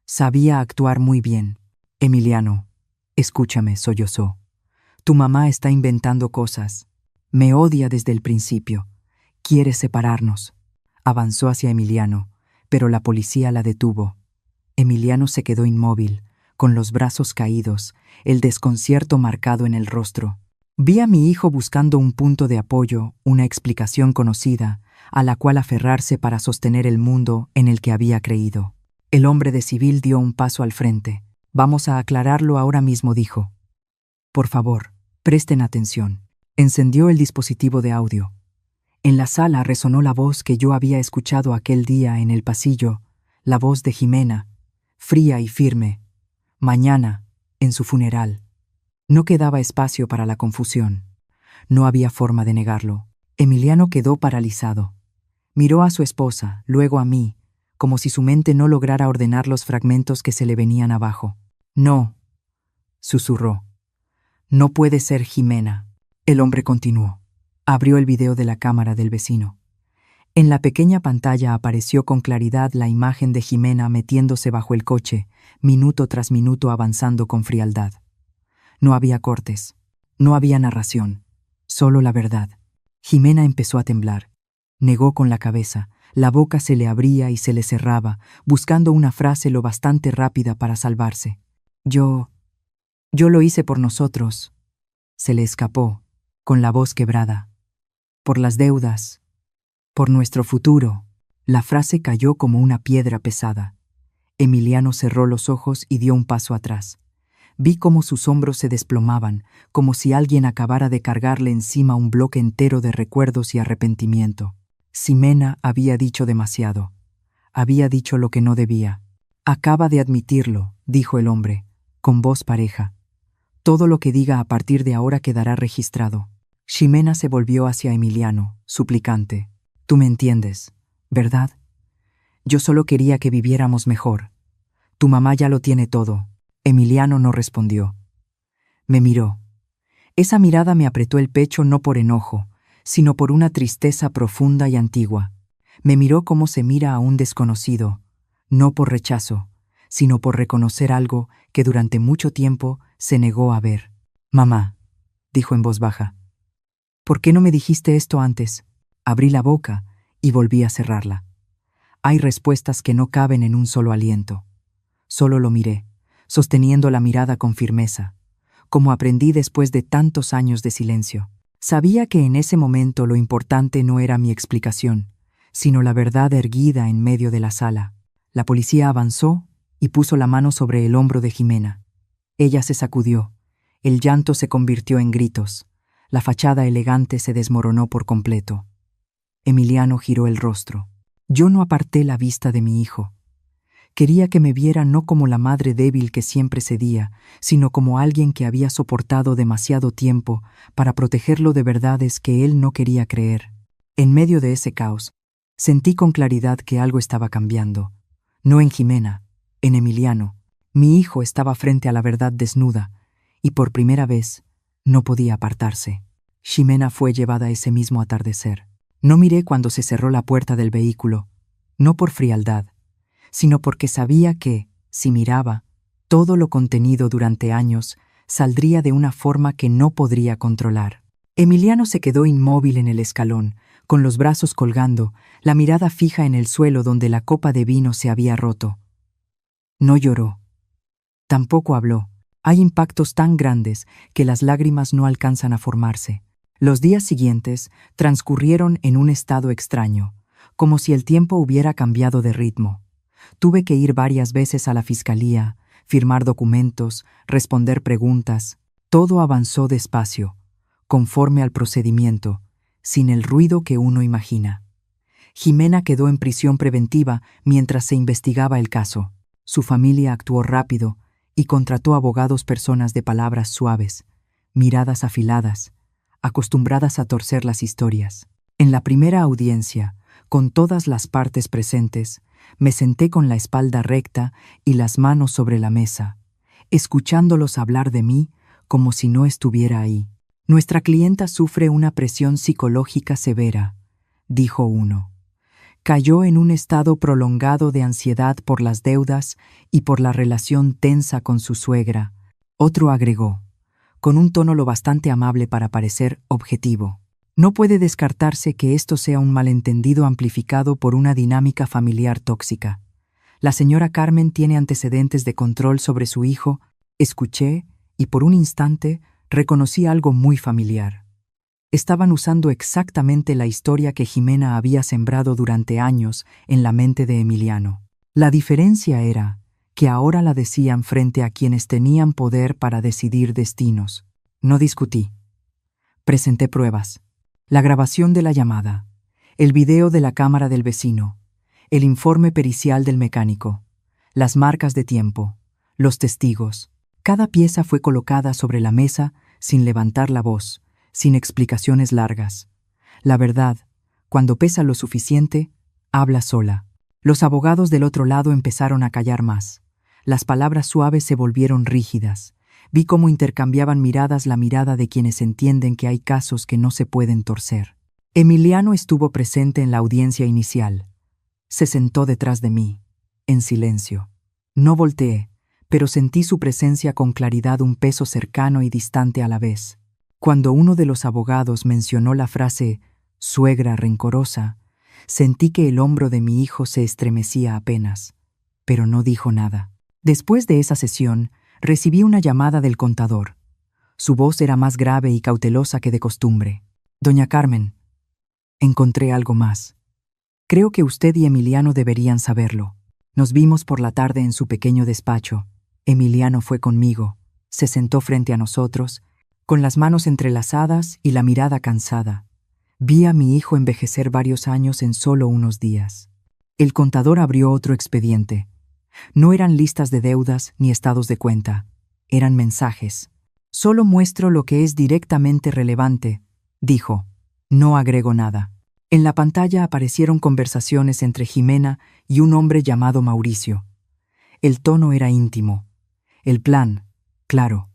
Sabía actuar muy bien. Emiliano, escúchame, sollozó. Tu mamá está inventando cosas. Me odia desde el principio. Quiere separarnos. Avanzó hacia Emiliano, pero la policía la detuvo. Emiliano se quedó inmóvil, con los brazos caídos, el desconcierto marcado en el rostro. Vi a mi hijo buscando un punto de apoyo, una explicación conocida, a la cual aferrarse para sostener el mundo en el que había creído. El hombre de civil dio un paso al frente. Vamos a aclararlo ahora mismo, dijo. Por favor, presten atención. Encendió el dispositivo de audio. En la sala resonó la voz que yo había escuchado aquel día en el pasillo, la voz de Ximena, fría y firme. Mañana, en su funeral. No quedaba espacio para la confusión. No había forma de negarlo. Emiliano quedó paralizado. Miró a su esposa, luego a mí, como si su mente no lograra ordenar los fragmentos que se le venían abajo. No, susurró. No puede ser Ximena. El hombre continuó. Abrió el video de la cámara del vecino. En la pequeña pantalla apareció con claridad la imagen de Ximena metiéndose bajo el coche, minuto tras minuto avanzando con frialdad. No había cortes, no había narración, solo la verdad. Ximena empezó a temblar. Negó con la cabeza, la boca se le abría y se le cerraba, buscando una frase lo bastante rápida para salvarse. Yo lo hice por nosotros. Se le escapó, con la voz quebrada. Por las deudas. Por nuestro futuro. La frase cayó como una piedra pesada. Emiliano cerró los ojos y dio un paso atrás. Vi cómo sus hombros se desplomaban, como si alguien acabara de cargarle encima un bloque entero de recuerdos y arrepentimiento. Ximena había dicho demasiado. Había dicho lo que no debía. Acaba de admitirlo, dijo el hombre, con voz pareja. Todo lo que diga a partir de ahora quedará registrado. Ximena se volvió hacia Emiliano, suplicante. Tú me entiendes, ¿verdad? Yo solo quería que viviéramos mejor. Tu mamá ya lo tiene todo. Emiliano no respondió. Me miró. Esa mirada me apretó el pecho no por enojo, sino por una tristeza profunda y antigua. Me miró como se mira a un desconocido, no por rechazo, sino por reconocer algo que durante mucho tiempo se negó a ver. Mamá, dijo en voz baja. ¿Por qué no me dijiste esto antes? Abrí la boca y volví a cerrarla. Hay respuestas que no caben en un solo aliento. Solo lo miré, sosteniendo la mirada con firmeza, como aprendí después de tantos años de silencio. Sabía que en ese momento lo importante no era mi explicación, sino la verdad erguida en medio de la sala. La policía avanzó y puso la mano sobre el hombro de Ximena. Ella se sacudió. El llanto se convirtió en gritos. La fachada elegante se desmoronó por completo. Emiliano giró el rostro. Yo no aparté la vista de mi hijo. Quería que me viera no como la madre débil que siempre cedía, sino como alguien que había soportado demasiado tiempo para protegerlo de verdades que él no quería creer. En medio de ese caos, sentí con claridad que algo estaba cambiando. No en Ximena, en Emiliano. Mi hijo estaba frente a la verdad desnuda, y por primera vez no podía apartarse. Ximena fue llevada ese mismo atardecer. No miré cuando se cerró la puerta del vehículo, no por frialdad, sino porque sabía que, Si miraba, todo lo contenido durante años saldría de una forma que no podría controlar. Emiliano se quedó inmóvil en el escalón, con los brazos colgando, la mirada fija en el suelo donde la copa de vino se había roto. No lloró. Tampoco habló. Hay impactos tan grandes que las lágrimas no alcanzan a formarse. Los días siguientes transcurrieron en un estado extraño, como si el tiempo hubiera cambiado de ritmo. Tuve que ir varias veces a la fiscalía, firmar documentos, responder preguntas. Todo avanzó despacio, conforme al procedimiento, sin el ruido que uno imagina. Jimena quedó en prisión preventiva mientras se investigaba el caso. Su familia actuó rápido y contrató abogados, personas de palabras suaves, miradas afiladas, acostumbradas a torcer las historias. En la primera audiencia, con todas las partes presentes, me senté con la espalda recta y las manos sobre la mesa, escuchándolos hablar de mí como si no estuviera ahí. Nuestra clienta sufre una presión psicológica severa, dijo uno. Cayó en un estado prolongado de ansiedad por las deudas y por la relación tensa con su suegra. Otro agregó, con un tono lo bastante amable para parecer objetivo. No puede descartarse que esto sea un malentendido amplificado por una dinámica familiar tóxica. La señora Carmen tiene antecedentes de control sobre su hijo. Escuché y por un instante reconocí algo muy familiar. Estaban usando exactamente la historia que Jimena había sembrado durante años en la mente de Emiliano. La diferencia era que ahora la decían frente a quienes tenían poder para decidir destinos. No discutí. Presenté pruebas. La grabación de la llamada, el video de la cámara del vecino, el informe pericial del mecánico, las marcas de tiempo, los testigos. Cada pieza fue colocada sobre la mesa sin levantar la voz, sin explicaciones largas. La verdad, cuando pesa lo suficiente, habla sola. Los abogados del otro lado empezaron a callar más. Las palabras suaves se volvieron rígidas. Vi cómo intercambiaban miradas, la mirada de quienes entienden que hay casos que no se pueden torcer. Emiliano estuvo presente en la audiencia inicial. Se sentó detrás de mí, en silencio. No volteé, pero sentí su presencia con claridad, un peso cercano y distante a la vez. Cuando uno de los abogados mencionó la frase «suegra rencorosa», sentí que el hombro de mi hijo se estremecía apenas, pero no dijo nada. Después de esa sesión, recibí una llamada del contador. Su voz era más grave y cautelosa que de costumbre. «Doña Carmen, encontré algo más. Creo que usted y Emiliano deberían saberlo». Nos vimos por la tarde en su pequeño despacho. Emiliano fue conmigo, se sentó frente a nosotros, con las manos entrelazadas y la mirada cansada. Vi a mi hijo envejecer varios años en solo unos días. El contador abrió otro expediente. No eran listas de deudas ni estados de cuenta, eran mensajes. «Solo muestro lo que es directamente relevante», dijo. No agrego nada. En la pantalla aparecieron conversaciones entre Jimena y un hombre llamado Mauricio. El tono era íntimo. El plan, claro.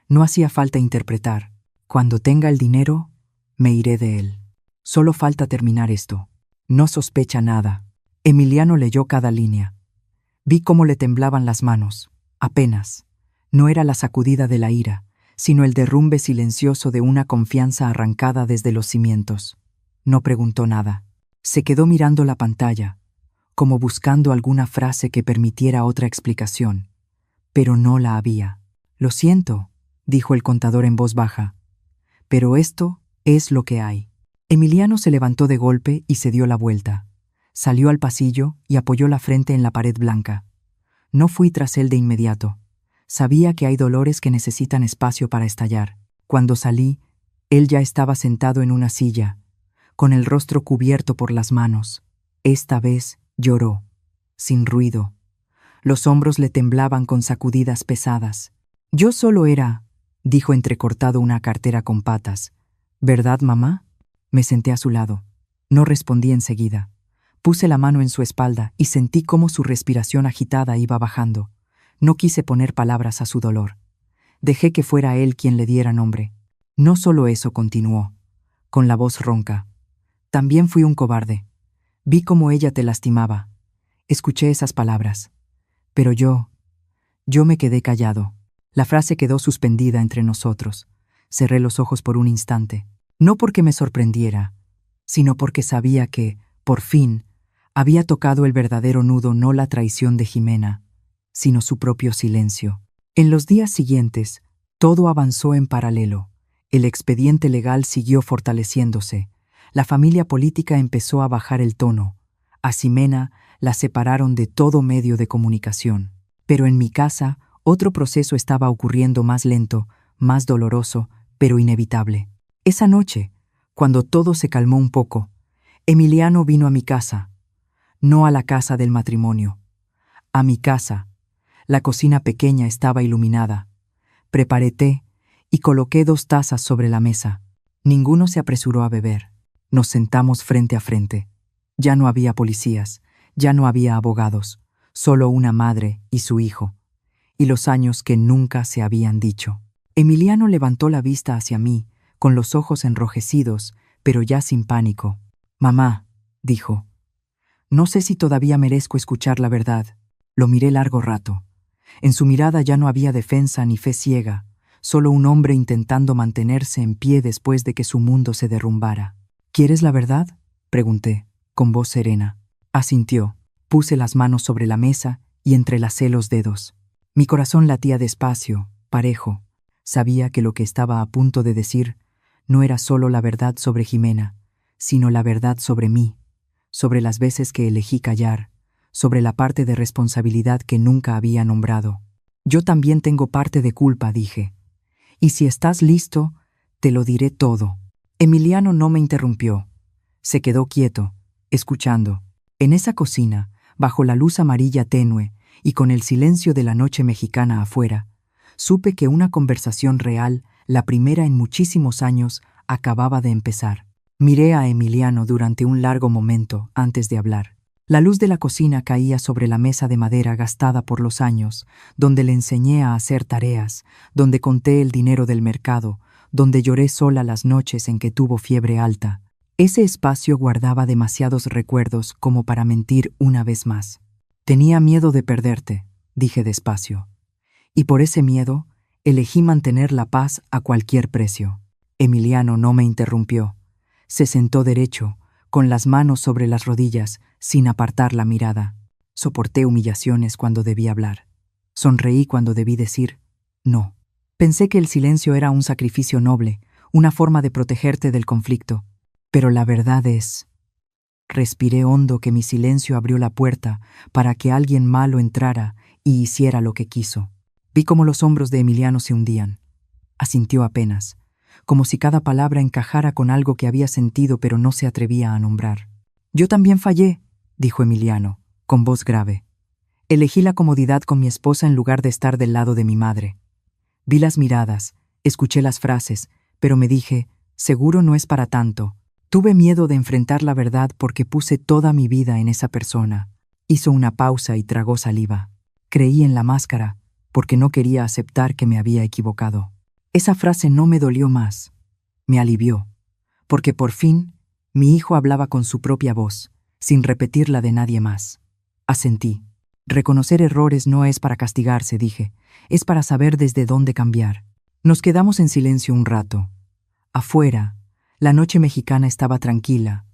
No hacía falta interpretar. Cuando tenga el dinero, me iré de él. Solo falta terminar esto. No sospecha nada. Emiliano leyó cada línea. Vi cómo le temblaban las manos. Apenas. No era la sacudida de la ira, sino el derrumbe silencioso de una confianza arrancada desde los cimientos. No preguntó nada. Se quedó mirando la pantalla, como buscando alguna frase que permitiera otra explicación. Pero no la había. «Lo siento», dijo el contador en voz baja, «pero esto es lo que hay». Emiliano se levantó de golpe y se dio la vuelta. Salió al pasillo y apoyó la frente en la pared blanca. No fui tras él de inmediato. Sabía que hay dolores que necesitan espacio para estallar. Cuando salí, él ya estaba sentado en una silla, con el rostro cubierto por las manos. Esta vez lloró, sin ruido. Los hombros le temblaban con sacudidas pesadas. «Yo solo era», dijo entrecortado, «una cartera con patas. ¿Verdad, mamá?» Me senté a su lado. No respondí enseguida. Puse la mano en su espalda y sentí cómo su respiración agitada iba bajando. No quise poner palabras a su dolor. Dejé que fuera él quien le diera nombre. «No solo eso», continuó, con la voz ronca. «También fui un cobarde. Vi cómo ella te lastimaba. Escuché esas palabras. Pero yo, Yo me quedé callado. La frase quedó suspendida entre nosotros. Cerré los ojos por un instante, no porque me sorprendiera, sino porque sabía que, por fin, había tocado el verdadero nudo, no la traición de Jimena, sino su propio silencio. En los días siguientes, todo avanzó en paralelo. El expediente legal siguió fortaleciéndose. La familia política empezó a bajar el tono. A Ximena la separaron de todo medio de comunicación. Pero en mi casa, otro proceso estaba ocurriendo más lento, más doloroso, pero inevitable. Esa noche, cuando todo se calmó un poco, Emiliano vino a mi casa. No a la casa del matrimonio. A mi casa. La cocina pequeña estaba iluminada. Preparé té y coloqué 2 tazas sobre la mesa. Ninguno se apresuró a beber. Nos sentamos frente a frente. Ya no había policías, ya no había abogados, solo una madre y su hijo, y los años que nunca se habían dicho. Emiliano levantó la vista hacia mí, con los ojos enrojecidos, pero ya sin pánico. «Mamá», dijo, «no sé si todavía merezco escuchar la verdad». Lo miré largo rato. En su mirada ya no había defensa ni fe ciega, solo un hombre intentando mantenerse en pie después de que su mundo se derrumbara. «¿Quieres la verdad?», pregunté, con voz serena. Asintió. Puse las manos sobre la mesa y entrelacé los dedos. Mi corazón latía despacio, parejo. Sabía que lo que estaba a punto de decir no era solo la verdad sobre Jimena, sino la verdad sobre mí, sobre las veces que elegí callar, sobre la parte de responsabilidad que nunca había nombrado. «Yo también tengo parte de culpa», dije. «Y si estás listo, te lo diré todo». Emiliano no me interrumpió. Se quedó quieto, escuchando. En esa cocina, bajo la luz amarilla tenue y con el silencio de la noche mexicana afuera, supe que una conversación real, la primera en muchísimos años, acababa de empezar. Miré a Emiliano durante un largo momento antes de hablar. La luz de la cocina caía sobre la mesa de madera gastada por los años, donde le enseñé a hacer tareas, donde conté el dinero del mercado, donde lloré sola las noches en que tuvo fiebre alta. Ese espacio guardaba demasiados recuerdos como para mentir una vez más. «Tenía miedo de perderte», dije despacio. «Y por ese miedo, elegí mantener la paz a cualquier precio». Emiliano no me interrumpió. Se sentó derecho, con las manos sobre las rodillas, sin apartar la mirada. Soporté humillaciones cuando debí hablar. Sonreí cuando debí decir no. Pensé que el silencio era un sacrificio noble, una forma de protegerte del conflicto. Pero la verdad es... Respiré hondo que mi silencio abrió la puerta para que alguien malo entrara y hiciera lo que quiso. Vi cómo los hombros de Emiliano se hundían. Asintió apenas, como si cada palabra encajara con algo que había sentido pero no se atrevía a nombrar. «Yo también fallé», dijo Emiliano, con voz grave. «Elegí la comodidad con mi esposa en lugar de estar del lado de mi madre». Vi las miradas, escuché las frases, pero me dije, seguro no es para tanto. Tuve miedo de enfrentar la verdad porque puse toda mi vida en esa persona. Hizo una pausa y tragó saliva. Creí en la máscara, porque no quería aceptar que me había equivocado. Esa frase no me dolió más. Me alivió, porque por fin mi hijo hablaba con su propia voz, sin repetirla de nadie más. Asentí. Reconocer errores no es para castigarse, dije, es para saber desde dónde cambiar. Nos quedamos en silencio un rato. Afuera, la noche mexicana estaba tranquila.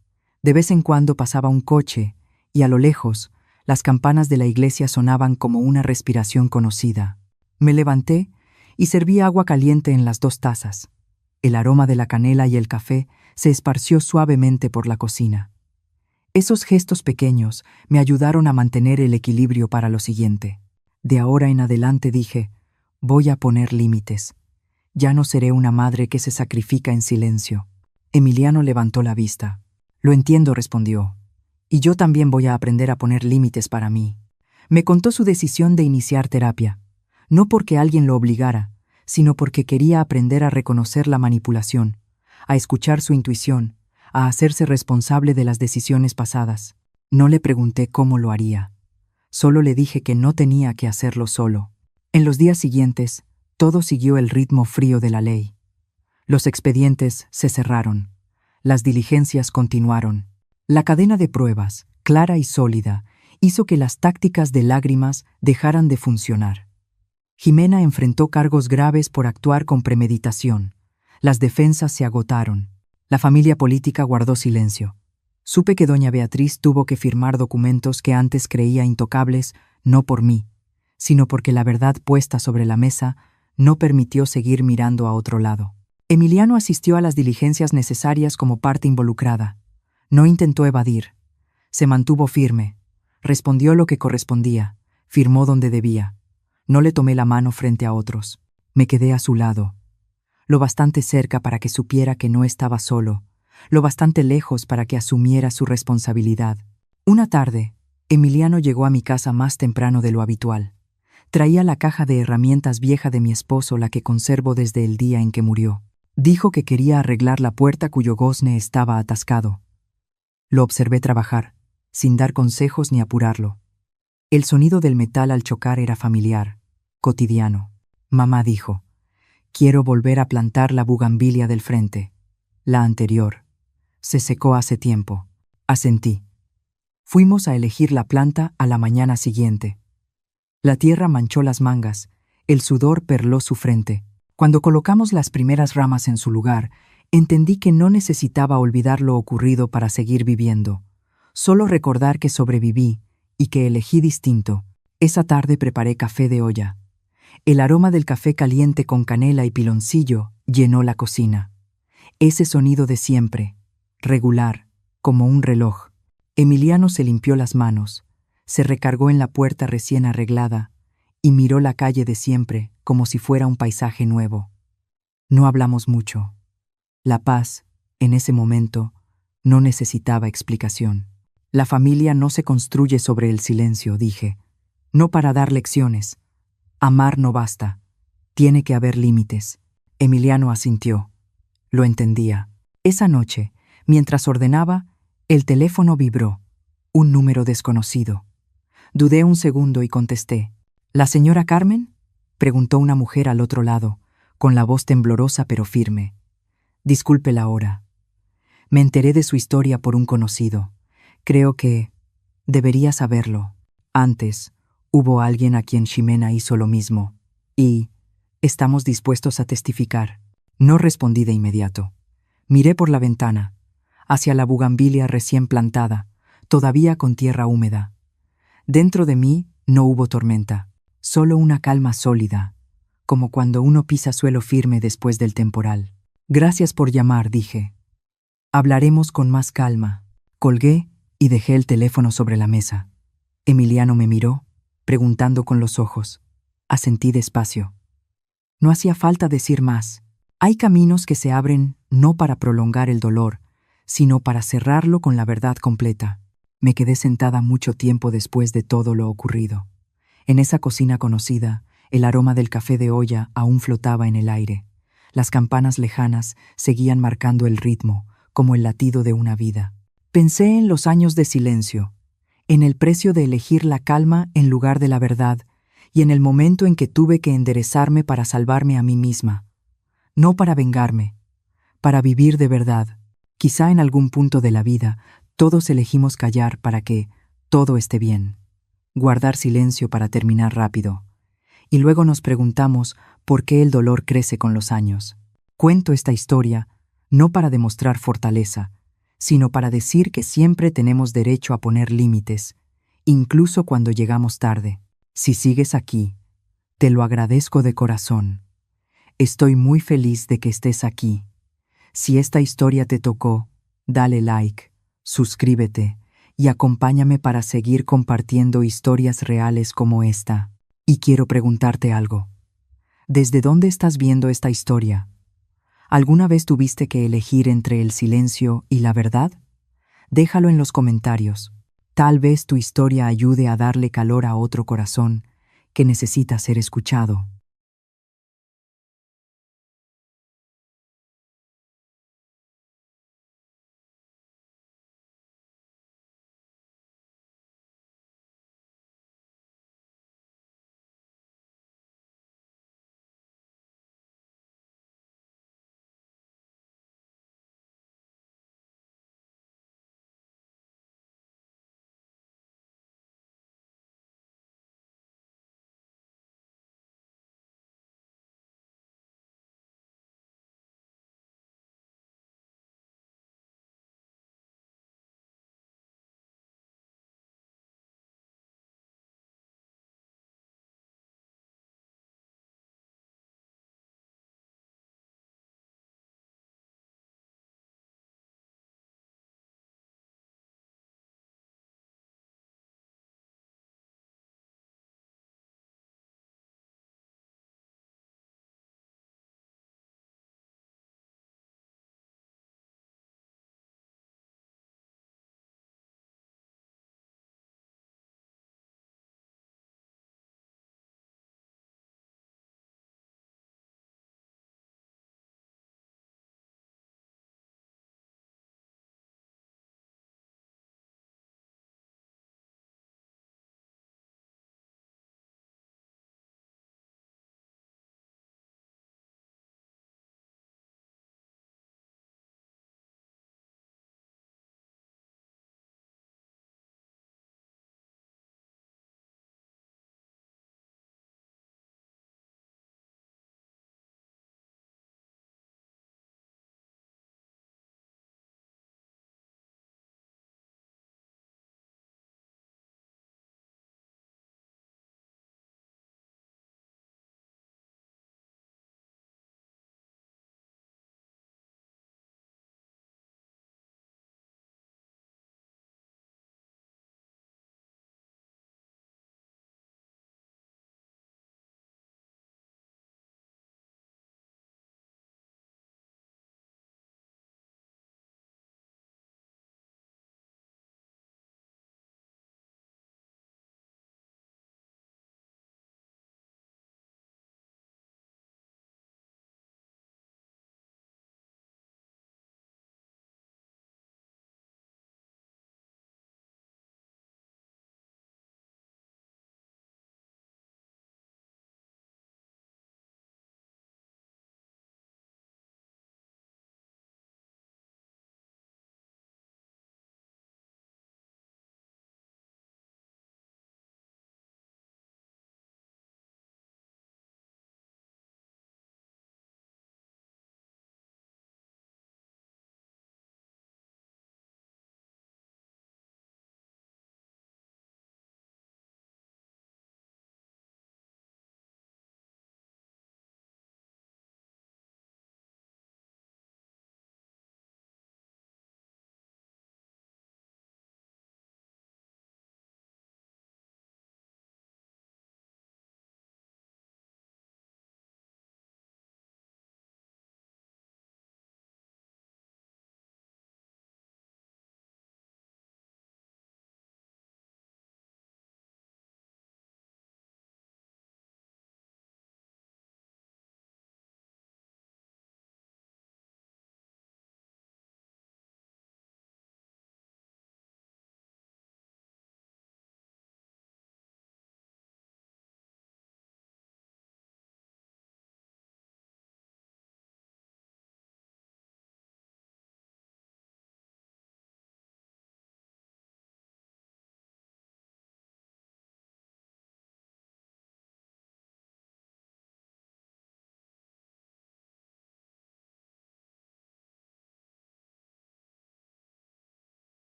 De vez en cuando pasaba un coche, y a lo lejos, las campanas de la iglesia sonaban como una respiración conocida. Me levanté y serví agua caliente en las 2 tazas. El aroma de la canela y el café se esparció suavemente por la cocina. Esos gestos pequeños me ayudaron a mantener el equilibrio para lo siguiente. De ahora en adelante dije, voy a poner límites. Ya no seré una madre que se sacrifica en silencio. Emiliano levantó la vista. Lo entiendo, respondió. Y yo también voy a aprender a poner límites para mí. Me contó su decisión de iniciar terapia, no porque alguien lo obligara, sino porque quería aprender a reconocer la manipulación, a escuchar su intuición, a hacerse responsable de las decisiones pasadas. No le pregunté cómo lo haría. Solo le dije que no tenía que hacerlo solo. En los días siguientes, todo siguió el ritmo frío de la ley. Los expedientes se cerraron. Las diligencias continuaron. La cadena de pruebas, clara y sólida, hizo que las tácticas de lágrimas dejaran de funcionar. Jimena enfrentó cargos graves por actuar con premeditación. Las defensas se agotaron. La familia política guardó silencio. Supe que doña Beatriz tuvo que firmar documentos que antes creía intocables, no por mí, sino porque la verdad puesta sobre la mesa no permitió seguir mirando a otro lado. Emiliano asistió a las diligencias necesarias como parte involucrada. No intentó evadir. Se mantuvo firme. Respondió lo que correspondía. Firmó donde debía. No le tomé la mano frente a otros. Me quedé a su lado. Lo bastante cerca para que supiera que no estaba solo. Lo bastante lejos para que asumiera su responsabilidad. Una tarde, Emiliano llegó a mi casa más temprano de lo habitual. Traía la caja de herramientas vieja de mi esposo, la que conservo desde el día en que murió. Dijo que quería arreglar la puerta cuyo gozne estaba atascado. Lo observé trabajar, sin dar consejos ni apurarlo. El sonido del metal al chocar era familiar, cotidiano. Mamá dijo: «Quiero volver a plantar la bugambilia del frente. La anterior. Se secó hace tiempo». Asentí. Fuimos a elegir la planta a la mañana siguiente. La tierra manchó las mangas, el sudor perló su frente. Cuando colocamos las primeras ramas en su lugar, entendí que no necesitaba olvidar lo ocurrido para seguir viviendo. Solo recordar que sobreviví y que elegí distinto. Esa tarde preparé café de olla. El aroma del café caliente con canela y piloncillo llenó la cocina. Ese sonido de siempre, regular, como un reloj. Emiliano se limpió las manos, se recargó en la puerta recién arreglada y miró la calle de siempre como si fuera un paisaje nuevo. No hablamos mucho. La paz, en ese momento, no necesitaba explicación. La familia no se construye sobre el silencio, dije. No para dar lecciones. Amar no basta. Tiene que haber límites. Emiliano asintió. Lo entendía. Esa noche, mientras ordenaba, el teléfono vibró. Un número desconocido. Dudé un segundo y contesté. «¿La señora Carmen?», preguntó una mujer al otro lado, con la voz temblorosa pero firme. «Disculpe la hora. Me enteré de su historia por un conocido. Creo que debería saberlo. Antes, hubo alguien a quien Ximena hizo lo mismo. Y estamos dispuestos a testificar». No respondí de inmediato. Miré por la ventana, hacia la bugambilia recién plantada, todavía con tierra húmeda. Dentro de mí no hubo tormenta, solo una calma sólida, como cuando uno pisa suelo firme después del temporal. «Gracias por llamar», dije. «Hablaremos con más calma». Colgué y dejé el teléfono sobre la mesa. Emiliano me miró, preguntando con los ojos. Asentí despacio. No hacía falta decir más. Hay caminos que se abren no para prolongar el dolor, sino para cerrarlo con la verdad completa. Me quedé sentada mucho tiempo después de todo lo ocurrido. En esa cocina conocida, el aroma del café de olla aún flotaba en el aire. Las campanas lejanas seguían marcando el ritmo, como el latido de una vida. Pensé en los años de silencio, en el precio de elegir la calma en lugar de la verdad, y en el momento en que tuve que enderezarme para salvarme a mí misma. No para vengarme, para vivir de verdad. Quizá en algún punto de la vida todos elegimos callar para que todo esté bien, guardar silencio para terminar rápido. Y luego nos preguntamos por qué el dolor crece con los años. Cuento esta historia no para demostrar fortaleza, sino para decir que siempre tenemos derecho a poner límites, incluso cuando llegamos tarde. Si sigues aquí, te lo agradezco de corazón. Estoy muy feliz de que estés aquí. Si esta historia te tocó, dale like, suscríbete y acompáñame para seguir compartiendo historias reales como esta. Y quiero preguntarte algo. ¿Desde dónde estás viendo esta historia? ¿Alguna vez tuviste que elegir entre el silencio y la verdad? Déjalo en los comentarios. Tal vez tu historia ayude a darle calor a otro corazón que necesita ser escuchado.